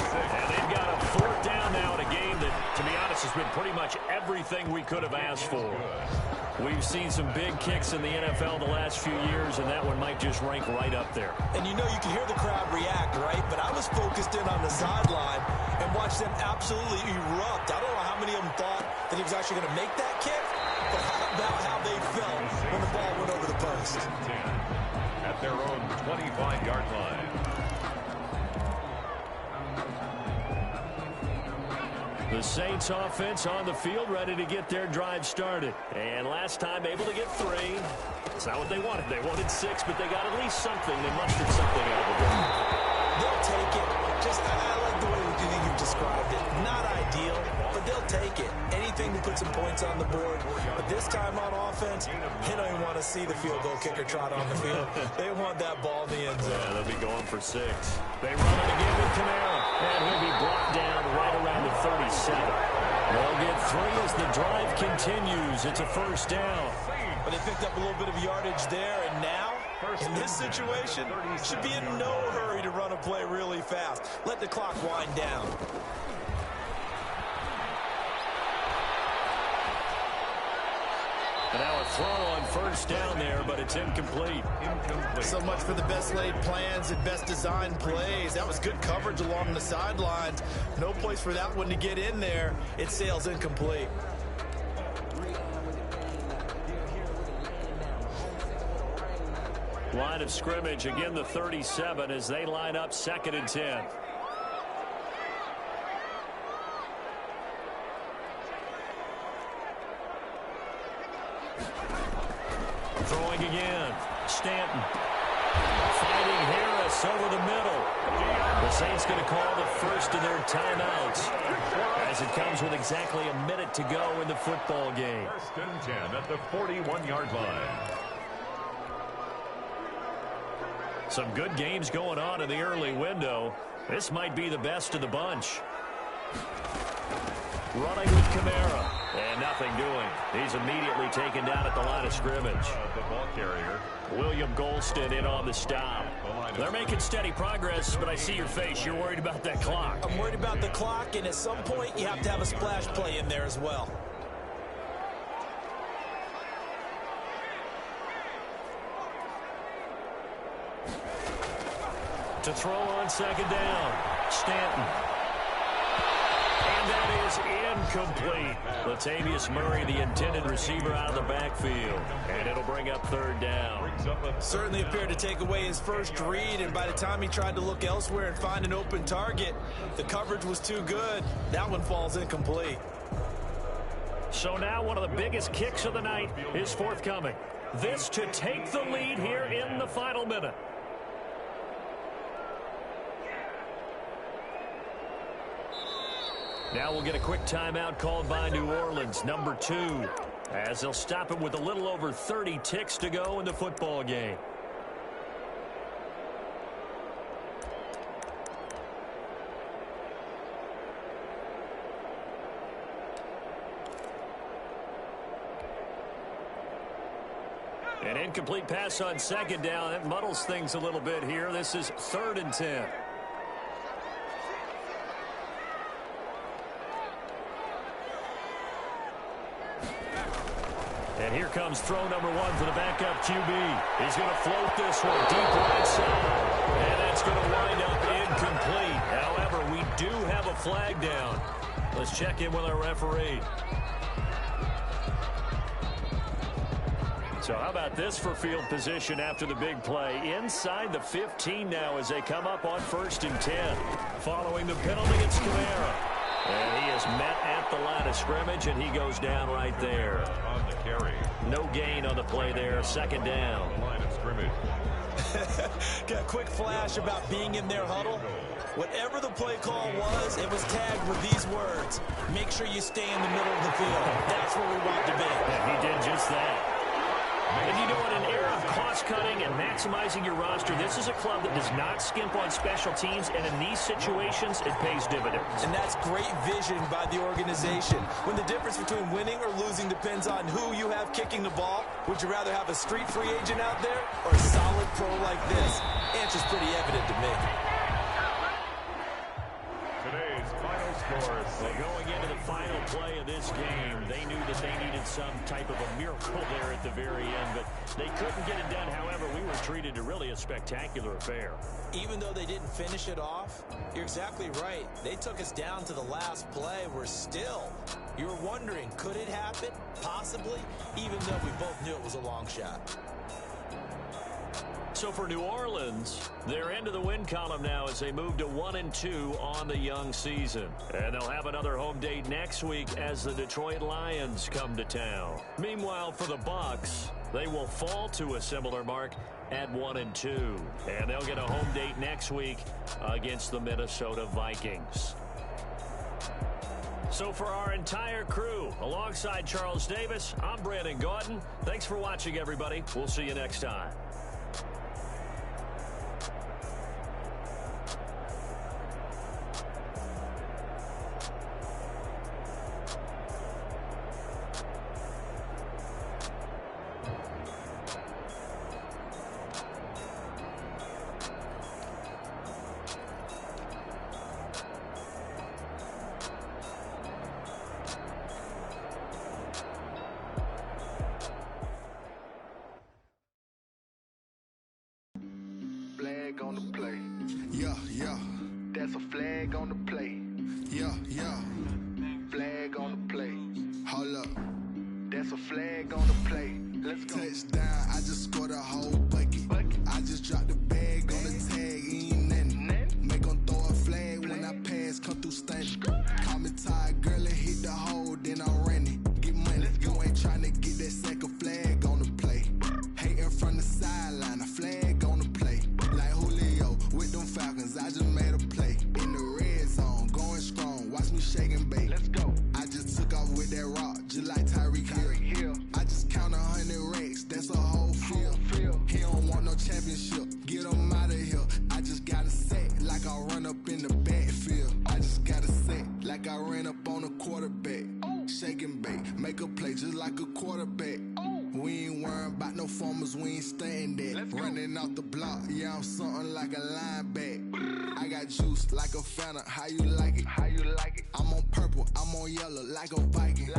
they've got a 4th down now in a game that, to be honest, has been pretty much everything we could have asked for. We've seen some big kicks in the NFL the last few years, and that one might just rank right up there. And you know, you can hear the crowd react, right? But I was focused in on the sideline and watched them absolutely erupt. I don't know how many of them thought that he was actually going to make that kick, but how about how they felt when the ball went over the post. At their own 25-yard line. The Saints offense on the field, ready to get their drive started. And last time able to get 3. It's not what they wanted. They wanted 6, but they got at least something. They mustered something out of the game. They'll take it. Just, I like the way you've described it. Not ideal, but they'll take it. Anything to put some points on the board. But this time on offense, they don't even want to see the field goal kicker trot on the field. They want that ball in the end zone. Yeah, they'll be going for 6. They run it again with Camara. And he'll be brought down right around the 37. They'll get 3 as the drive continues. It's a 1st down. But they picked up a little bit of yardage there, and now, in this situation, should be in no hurry to run a play really fast. Let the clock wind down. And now a throw on 1st down there, but it's incomplete. So much for the best laid plans and best designed plays. That was good coverage along the sidelines. No place for that one to get in there. It sails incomplete. Line of scrimmage, again the 37 as they line up 2nd and 10. Throwing again. Stanton. Fighting Harris over the middle. The Saints going to call the first of their timeouts as it comes with exactly a minute to go in the football game. 1st and 10 at the 41-yard line. Some good games going on in the early window. This might be the best of the bunch. Running with Camara. And nothing doing. He's immediately taken down at the line of scrimmage. The ball carrier. William Golston in on the stop. They're making steady progress, but I see your face. You're worried about that clock. I'm worried about the clock, and at some point, you have to have a splash play in there as well. To throw on second down, Stanton. And that is incomplete. Latavius Murray, the intended receiver, out of the backfield. And it'll bring up third down. Certainly appeared to take away his first read, and by the time he tried to look elsewhere and find an open target, the coverage was too good. That one falls incomplete. So now one of the biggest kicks of the night is forthcoming. This to take the lead here in the final minute. Now we'll get a quick timeout called by New Orleans, number 2, as they'll stop it with a little over 30 ticks to go in the football game. An incomplete pass on second down. That muddles things a little bit here. This is 3rd and 10. And here comes throw number 1 for the backup QB. He's going to float this one deep right side. And that's going to wind up incomplete. However, we do have a flag down. Let's check in with our referee. So how about this for field position after the big play? Inside the 15 now as they come up on 1st and 10. Following the penalty, it's Kamara. And he is met at the line of scrimmage, and he goes down right there. On the carry. No gain on the play there. 2nd down. Line of scrimmage. Got a quick flash about being in their huddle. Whatever the play call was, it was tagged with these words: make sure you stay in the middle of the field. That's where we want to be. And he did just that. And you know, in an era of cost-cutting and maximizing your roster, this is a club that does not skimp on special teams, and in these situations, it pays dividends. And that's great vision by the organization. When the difference between winning or losing depends on who you have kicking the ball, would you rather have a street free agent out there or a solid pro like this? Answer's pretty evident to me. Today's final scores. So going into the final play of this game, they knew that they needed some type of a miracle there at the very end, but they couldn't get it done. However, we were treated to really a spectacular affair. Even though they didn't finish it off, you're exactly right. They took us down to the last play. We're still, you were wondering, could it happen? Possibly, even though we both knew it was a long shot. So for New Orleans, they're into the win column now as they move to 1-2 on the young season. And they'll have another home date next week as the Detroit Lions come to town. Meanwhile, for the Bucs, they will fall to a similar mark at 1-2. And they'll get a home date next week against the Minnesota Vikings. So for our entire crew, alongside Charles Davis, I'm Brandon Gaudin. Thanks for watching, everybody. We'll see you next time. On the play. Yeah. That's a flag on the play. Yeah. Flag on the play. Hold up. That's a flag on the play. Let's go. Touchdown, I just scored a whole bucket. I just dropped the bag on the tag, ain't nothing. Make them throw a flag when I pass, come through stunning. Call me tired, girl, and hit the hole, then I'm running. Get money, you ain't trying to get that second flag on the play. Hating from the sideline, a flag on the play. Like Julio with them Falcons, I just made a play. In the red zone, going strong, watch me shake and bake. Let's go. I just took off with that rock, just like Tyreek Hill. I just count 100 racks, that's a whole field. He don't want no championship, get him out of here. I just got a set, like I run up in the backfield. I just got a set, like I ran up on a quarterback. Shake and bake, make a play just like a quarterback. We ain't worrying about no formers, we ain't staying there. Running off the block, yeah, I'm something like a linebacker. I got juice like a Fanta, how you like it? I'm on purple, I'm on yellow, like a Viking.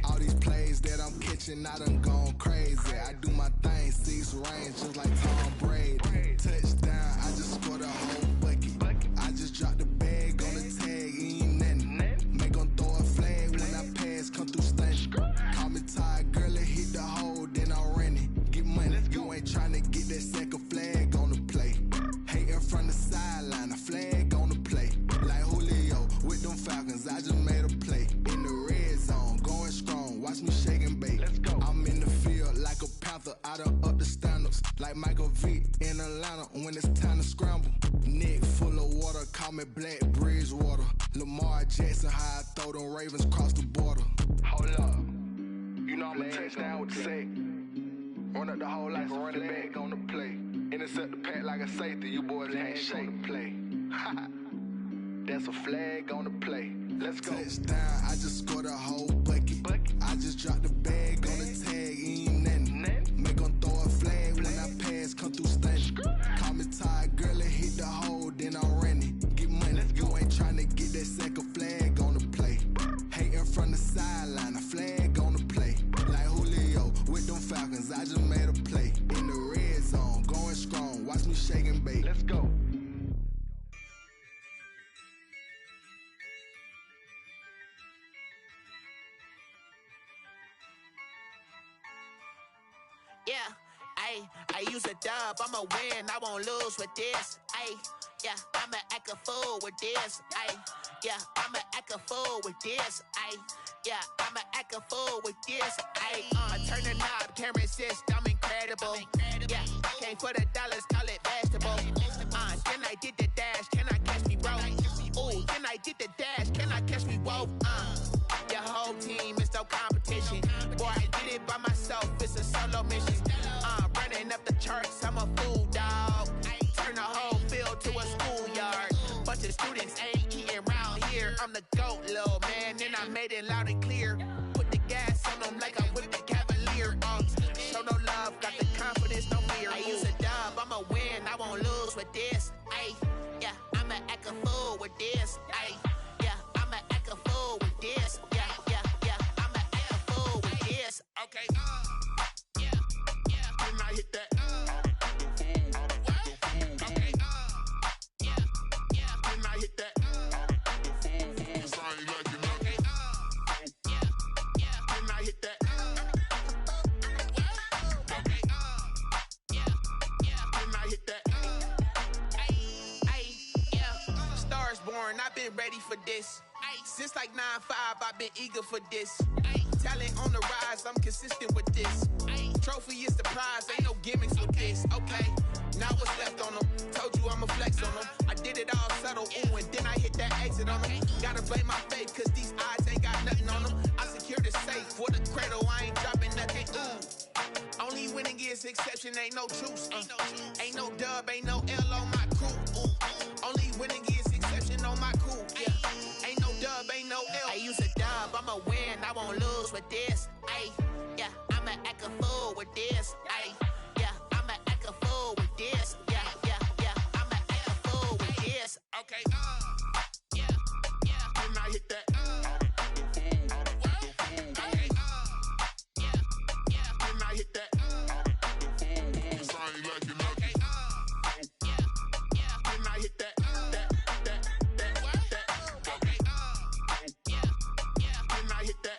All these plays that I'm catching, I done gone crazy. I do my thing, 6 range, just like Tom Brady. Touchdown, I just scored a whole get that second flag on the play. Hating from the sideline, a flag on the play. Like Julio with them Falcons, I just made a play. In the red zone, going strong, watch me shake and bake. Let's go. I'm in the field like a Panther, I done up the standards. Like Michael Vick in Atlanta when it's time to scramble. Neck full of water, call me Black Bridgewater. Lamar Jackson, how I throw them Ravens cross the border. Hold up, you know I'm a touchdown with the sack. Run up the whole like a running back on the play. Intercept the pack like a safety, you boys ain't shake the play. That's a flag on the play. Let's go. Touchdown, I just scored a whole bucket. I just dropped the bag on the tag, ain't nothing. Make them throw a flag when I pass, come through stunning. Call me tired, girl, and hit the hole, then I'm running. Get money, you ain't trying to get that second flag on the play. Hating from the sideline, a flag on the play. Like Julio with them Falcons, I just made a play. In the red zone, going strong, watch me shake and bake. Let's go. Yeah, I use a dub, I'ma win, I won't lose with this. Yeah, I'ma act a fool with this. Yeah, I'ma act a fool with this. Yeah, I'ma act a fool with this. I turn the knob, can't resist, I'm incredible. Yeah, came for the dollars, call it vegetable. Then I did the dash, can I catch me, bro? Ooh, then I did the dash, can I catch me, whoa? Your whole team is no competition. Boy, I did it by myself, it's a solo mission. Running up the charts, I'm a fool, dog. Turn the whole field to a schoolyard. Bunch of students ain't eating round here. I'm the GOAT, little man, and I made it loud and clear. Put the gas on them like I'm with the Cavalier. Show no love, got the confidence, no fear. I use a dub, I'ma win, I won't lose with this. Yeah, I'ma act a fool with this. Yeah, I'ma act a fool with this. Yeah, I'ma act a fool with this. Okay, yeah, then I hit that. Okay, yeah, then I hit that. Cause I ain't like it, okay, yeah, then I hit that. Okay, yeah, then I hit that. Yeah, stars born, I've been ready for this. Since like 9-5, I've been eager for this. Talent on the rise, I'm consistent with this. Trophy is the prize, ain't no gimmicks with this. Okay, now what's left on them? Told you I'ma flex on them. I did it all subtle, ooh, and then I hit that exit on them. Gotta blame my faith, cause these odds ain't got nothing on them. I secured the safe for the cradle, I ain't dropping nothing, ooh. Only winning is exception, ain't no truce. Ain't no dub, ain't no L on my crew, ooh. Only winning is exception on my crew, yeah. Ain't no dub, ain't no L. I use a dub, I'ma win, I won't lose with this. Yeah, I'ma act a fool with this. Yeah, I'ma act a fool with this. Yeah, I'ma act a fool with this. Okay, yeah, then I hit that. Okay, yeah, then I hit that. Cause I ain't like it, okay, yeah, then I hit that. Okay, yeah, then I hit that.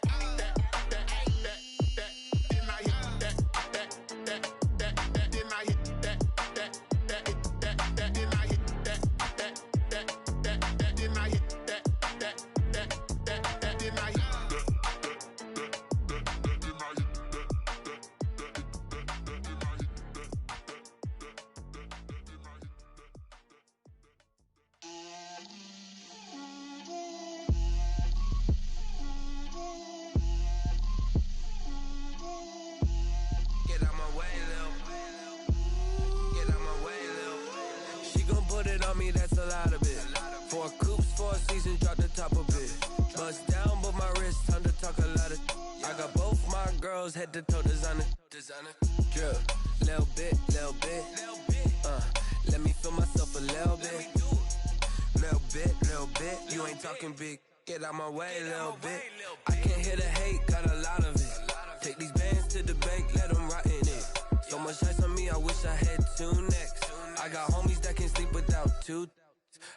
That's a lot of it. 4 coops, 4 seasons, drop the top of it. Bust down, but my wrist, time to talk a lot of. I got both my girls head to toe designer. Drip, little bit. Let me feel myself a little bit. Little bit. You ain't talking big. Get out my way, little bit. I can't hear the hate, got a lot of it. Take these bands to the bank, let them rot in it. So much ice on me, I wish I had 2 necks. I got homies that can sleep without 2.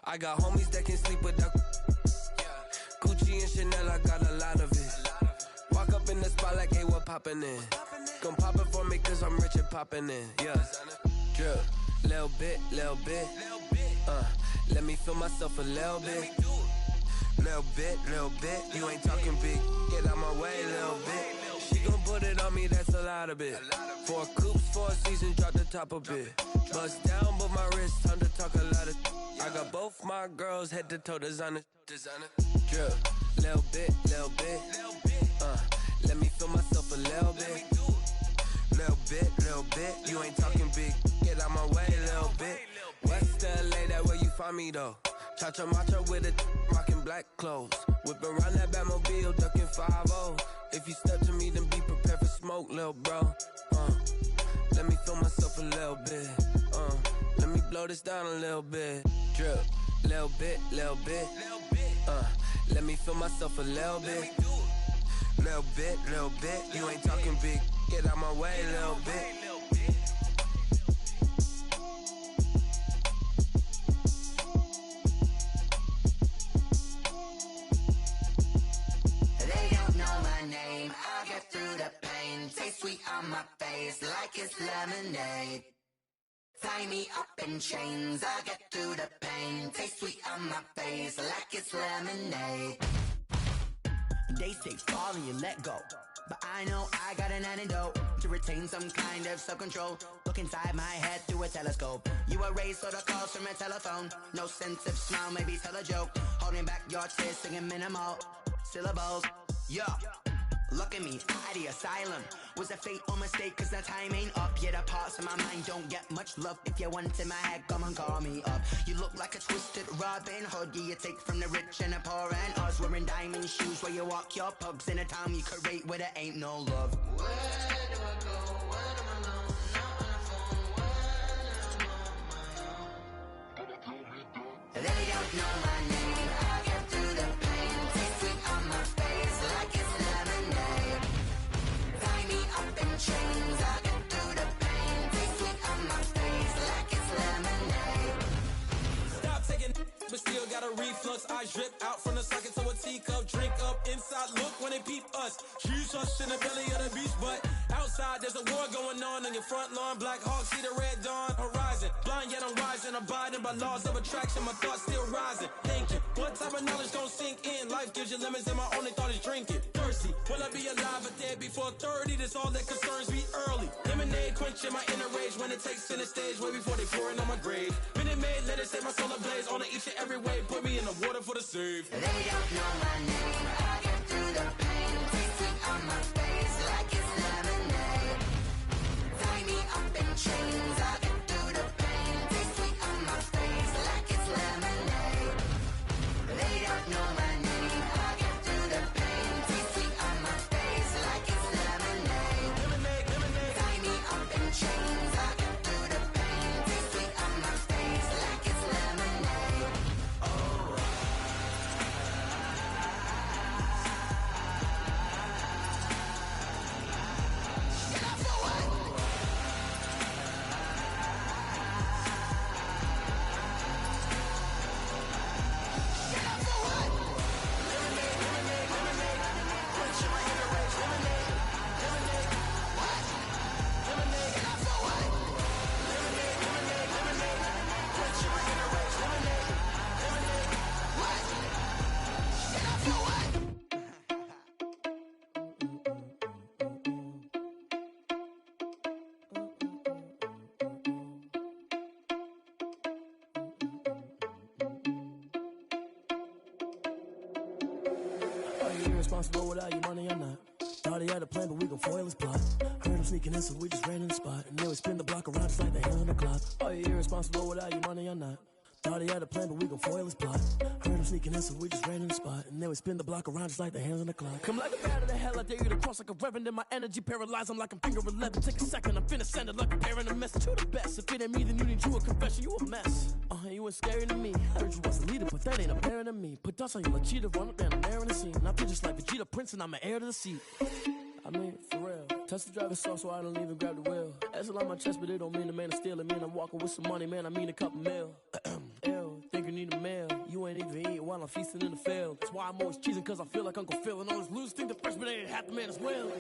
I got homies that can sleep without Gucci and Chanel, I got a lot of it. Walk up in the spot like, hey, what poppin' in? Gon' pop it for me cause I'm rich and poppin' in, yeah. little bit. Let me feel myself a little bit. Little bit. You ain't talking big. Get out my way, little bit. She gon' put it on me, that's a lot of bit. 4 coops, 4 seasons, drop the top a bit. Bust down, but my wrist, time to talk a lot of. I got both my girls head to toe designer. Drip, little bit. Let me feel myself a little bit. Little bit. You ain't talking big. Get out my way, little bit. West LA, that where you find me though. Cha-cha matcha with a rockin' black clothes. Whip around that Batmobile, ducking 5-0. If you step to me, then be prepared for smoke, little bro. Let me feel myself a little bit. Let me blow this down a little bit. Drip, little bit. Let me feel myself a little bit. Little bit. You ain't talking big. Get out my way, little bit. They don't know my name. I'll get through the pain. Taste sweet on my face like it's lemonade. Tie me up in chains. I'll get through the pain. Taste sweet on my face like it's lemonade. They say fall and you let go, but I know I got an antidote to retain some kind of self-control. Look inside my head through a telescope. You erase all the calls from a telephone. No sense of smile, maybe tell a joke. Holding back your tears, singing minimal syllables. Yeah, look at me, at the asylum. Was a fate or mistake, cause the time ain't up. Yet the parts of my mind don't get much love. If you want in my head, come and call me up. You look like a twisted Robin Hood. Yeah, you take from the rich and the poor and us. Wearing diamond shoes where you walk your pugs. In a town you create where there ain't no love. Where do I go? When I'm alone? Not on the phone. When I'm on my own. They don't know my name. I get through the pain. Taste sweet on my face like it's lemonade. Tie me up in chains. I get through the pain. Taste sweet on my face like it's lemonade. Stop taking, but still got a reflux. I drip out from the socket to a teacup. Drink up inside, look when they peep us. Choose us in the belly of the beast, but outside there's a war going on your front lawn. Black Hawk, see the red dawn horizon. Blind yet I'm rising, abiding by laws of attraction. My thoughts still rising, thinking what type of knowledge don't sink in. Life gives you lemons and my only thought is drinking. Thirsty, will I be alive or dead before 30? That's all that concerns me early. Lemonade quenching my inner rage when it takes center stage way before they pouring on my grave. Minute Maid, let it set my soul ablaze on each and every way. Put me in the water for the save. They don't know my name. I get through the pain. Taste sweet on my face like it's lemonade. Tie me up in chains. I get through the pain. Taste sweet on my face like it's lemonade. They don't know my name. I get through the pain. Taste sweet on my face like it's lemonade. Tie me up in chains. I get through the pain. Taste sweet on my face like it's lemonade. Are you irresponsible without your money or not? Thought he had a plan, but we gon' foil his plot. Heard him sneaking in, so we just ran in the spot. And then we spin the block around just like the hand on the clock. Are you irresponsible without your money or not? Thought he had a plan, but we gon' foil his plot. Heard him sneaking in, so we just ran in the spot. And then we spin the block around just like the hands on the clock. Come like a bat of the hell, I dare you to cross like a reverend. In my energy paralyzed, I'm like I'm finger 11. Take a second, I'm finna send it like a parent a message to the best. If it ain't me, then you need you a confession, you a mess. You ain't scary to me. Heard you was a leader, but that ain't apparent to me. Put dust on you like Cheetah, run up down the air in the scene. I feel just like Vegeta Prince, and I'm an heir to the seat. I mean, for real. Touch the driver's soft, so I don't even grab the wheel. That's a lot on my chest, but it don't mean the man is stealing. Mean I'm walking with some money, man, I mean a couple mil. Ew, think you need a meal. You ain't even eating while I'm feasting in the field. That's why I'm always cheesing, cause I feel like Uncle Phil. And all those losers think the freshman ain't half the man as well.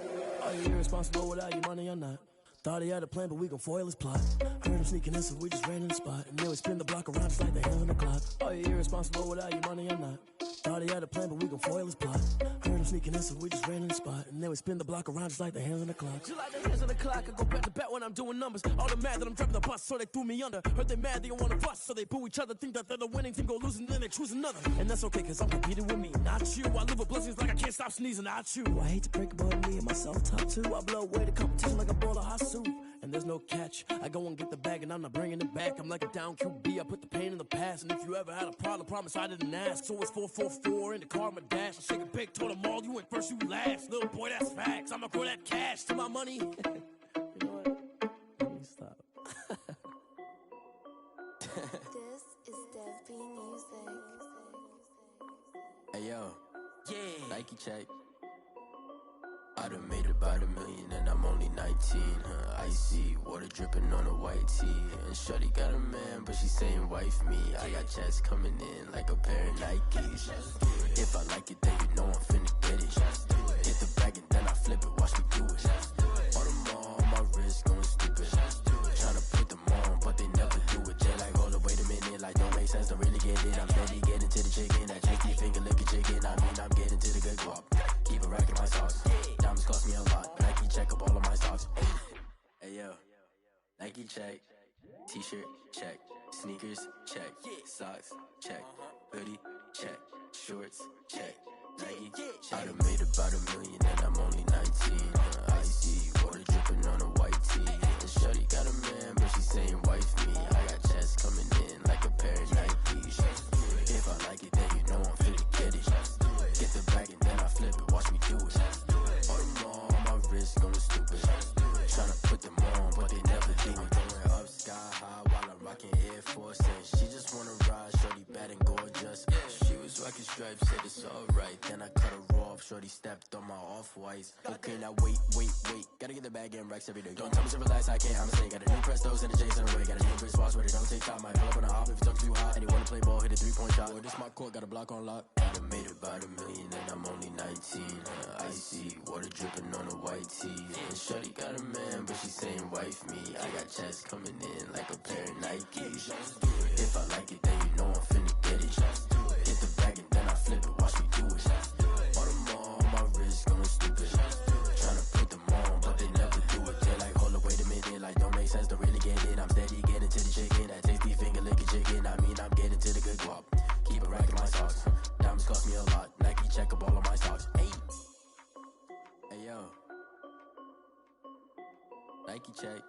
Are you irresponsible without your money or not? Thought he had a plan, but we gon' foil his plot. Heard him sneaking in, so we just ran in the spot. And then we spin the block around just like the hand on the clock. Are you irresponsible without your money or not? Thought he had a plan, but we gon' foil his plot. Heard him sneaking in, so we just ran in the spot. And then we spin the block around just like the hands on the clock. Just like the hands on the clock, I go back to back when I'm doing numbers. All the mad that I'm driving the bus, so they threw me under. Heard they mad, they don't wanna bust, so they boo each other. Think that they're the winning team, go losing, then they choose another. And that's okay, cause I'm competing with me, not you. I live with blessings like I can't stop sneezing, not you. I hate to break it, but me and myself top two. I blow away the competition like a bowl of hot soup. And there's no catch. I go and get the bag and I'm not bringing it back. I'm like a down QB, I put the pain in the past. And if you ever had a problem, promise I didn't ask. So it's 444 in the car, my dash. I shake a big, told them all, you went first, you last. Little boy, that's facts. I'ma grow that cash to my money. You know what? Let me stop. This is Dev B Music. Hey yo, yeah, Nike check. I done made about $1 million and I'm only 19. Icy water dripping on a white tee. And shorty got a man, but she saying wife me. I got checks coming in like a pair of Nikes. If I like it, then you know I'm finna get it. Hit the bag and then I flip it, watch me do it. All them on my wrist going stupid. Tryna put them on, but they never do it. Jay like, hold up, wait a minute, like don't make sense, don't really get it. I'm steady getting to the chicken, that tricky finger licking chicken. I mean, I'm getting to the good guap. Keep a rack in my sauce. Diamonds cost me a lot. Nike check up all of my stocks. Hey yo, Nike check. T-shirt check. Sneakers check. Socks check. Hoodie check. Shorts check. Nike check. I done made about $1 million and I'm only 19. Icy water dripping on a white tee. And shorty got a man, but she saying wife me. I got checks coming in like a pair of Nikes. If I like it, then you know I'm finna get it. Get the bag and then I flip it, watch me do it. All them on my wrist going stupid. Tryna put them on, but they never do it. Going up sky high while I'm rocking Air Force. And she just wanna ride, shorty bad and gorgeous. She was rocking stripes, said it's alright. Then I cut her off, shorty stepped on my off-whites. Okay, now wait. Gotta get the bag and racks every day. Don't tell me to relax, I can't, I'ma say. Got a new Prestos and a J's in the way. Got a new Chris Watch, but it don't take time. Might pull up on a hop if it talks too hot. And you wanna play ball, hit a 3-point shot. Or this my court, got a block on lock. I done made about $1 million and I'm only 19. Icy water dripping on a white tee. And shorty got a man, but she saying wife me. I got checks coming in like a pair of Nikes. If I like it, then you know I'm finna get it. Hit the bag and then I flip it, watch me do it. All them on my wrist going stupid. Tryna put them on, but they never do it. They're like, hold up, wait a minute, like don't make sense, don't really get it. I'm steady getting to the chicken, that tasty finger licking chicken. I mean, I'm getting to the good guap. Keep a rack in my socks. Diamonds cost me a lot. Nike check up all of my stocks. Hey yo, Nike check.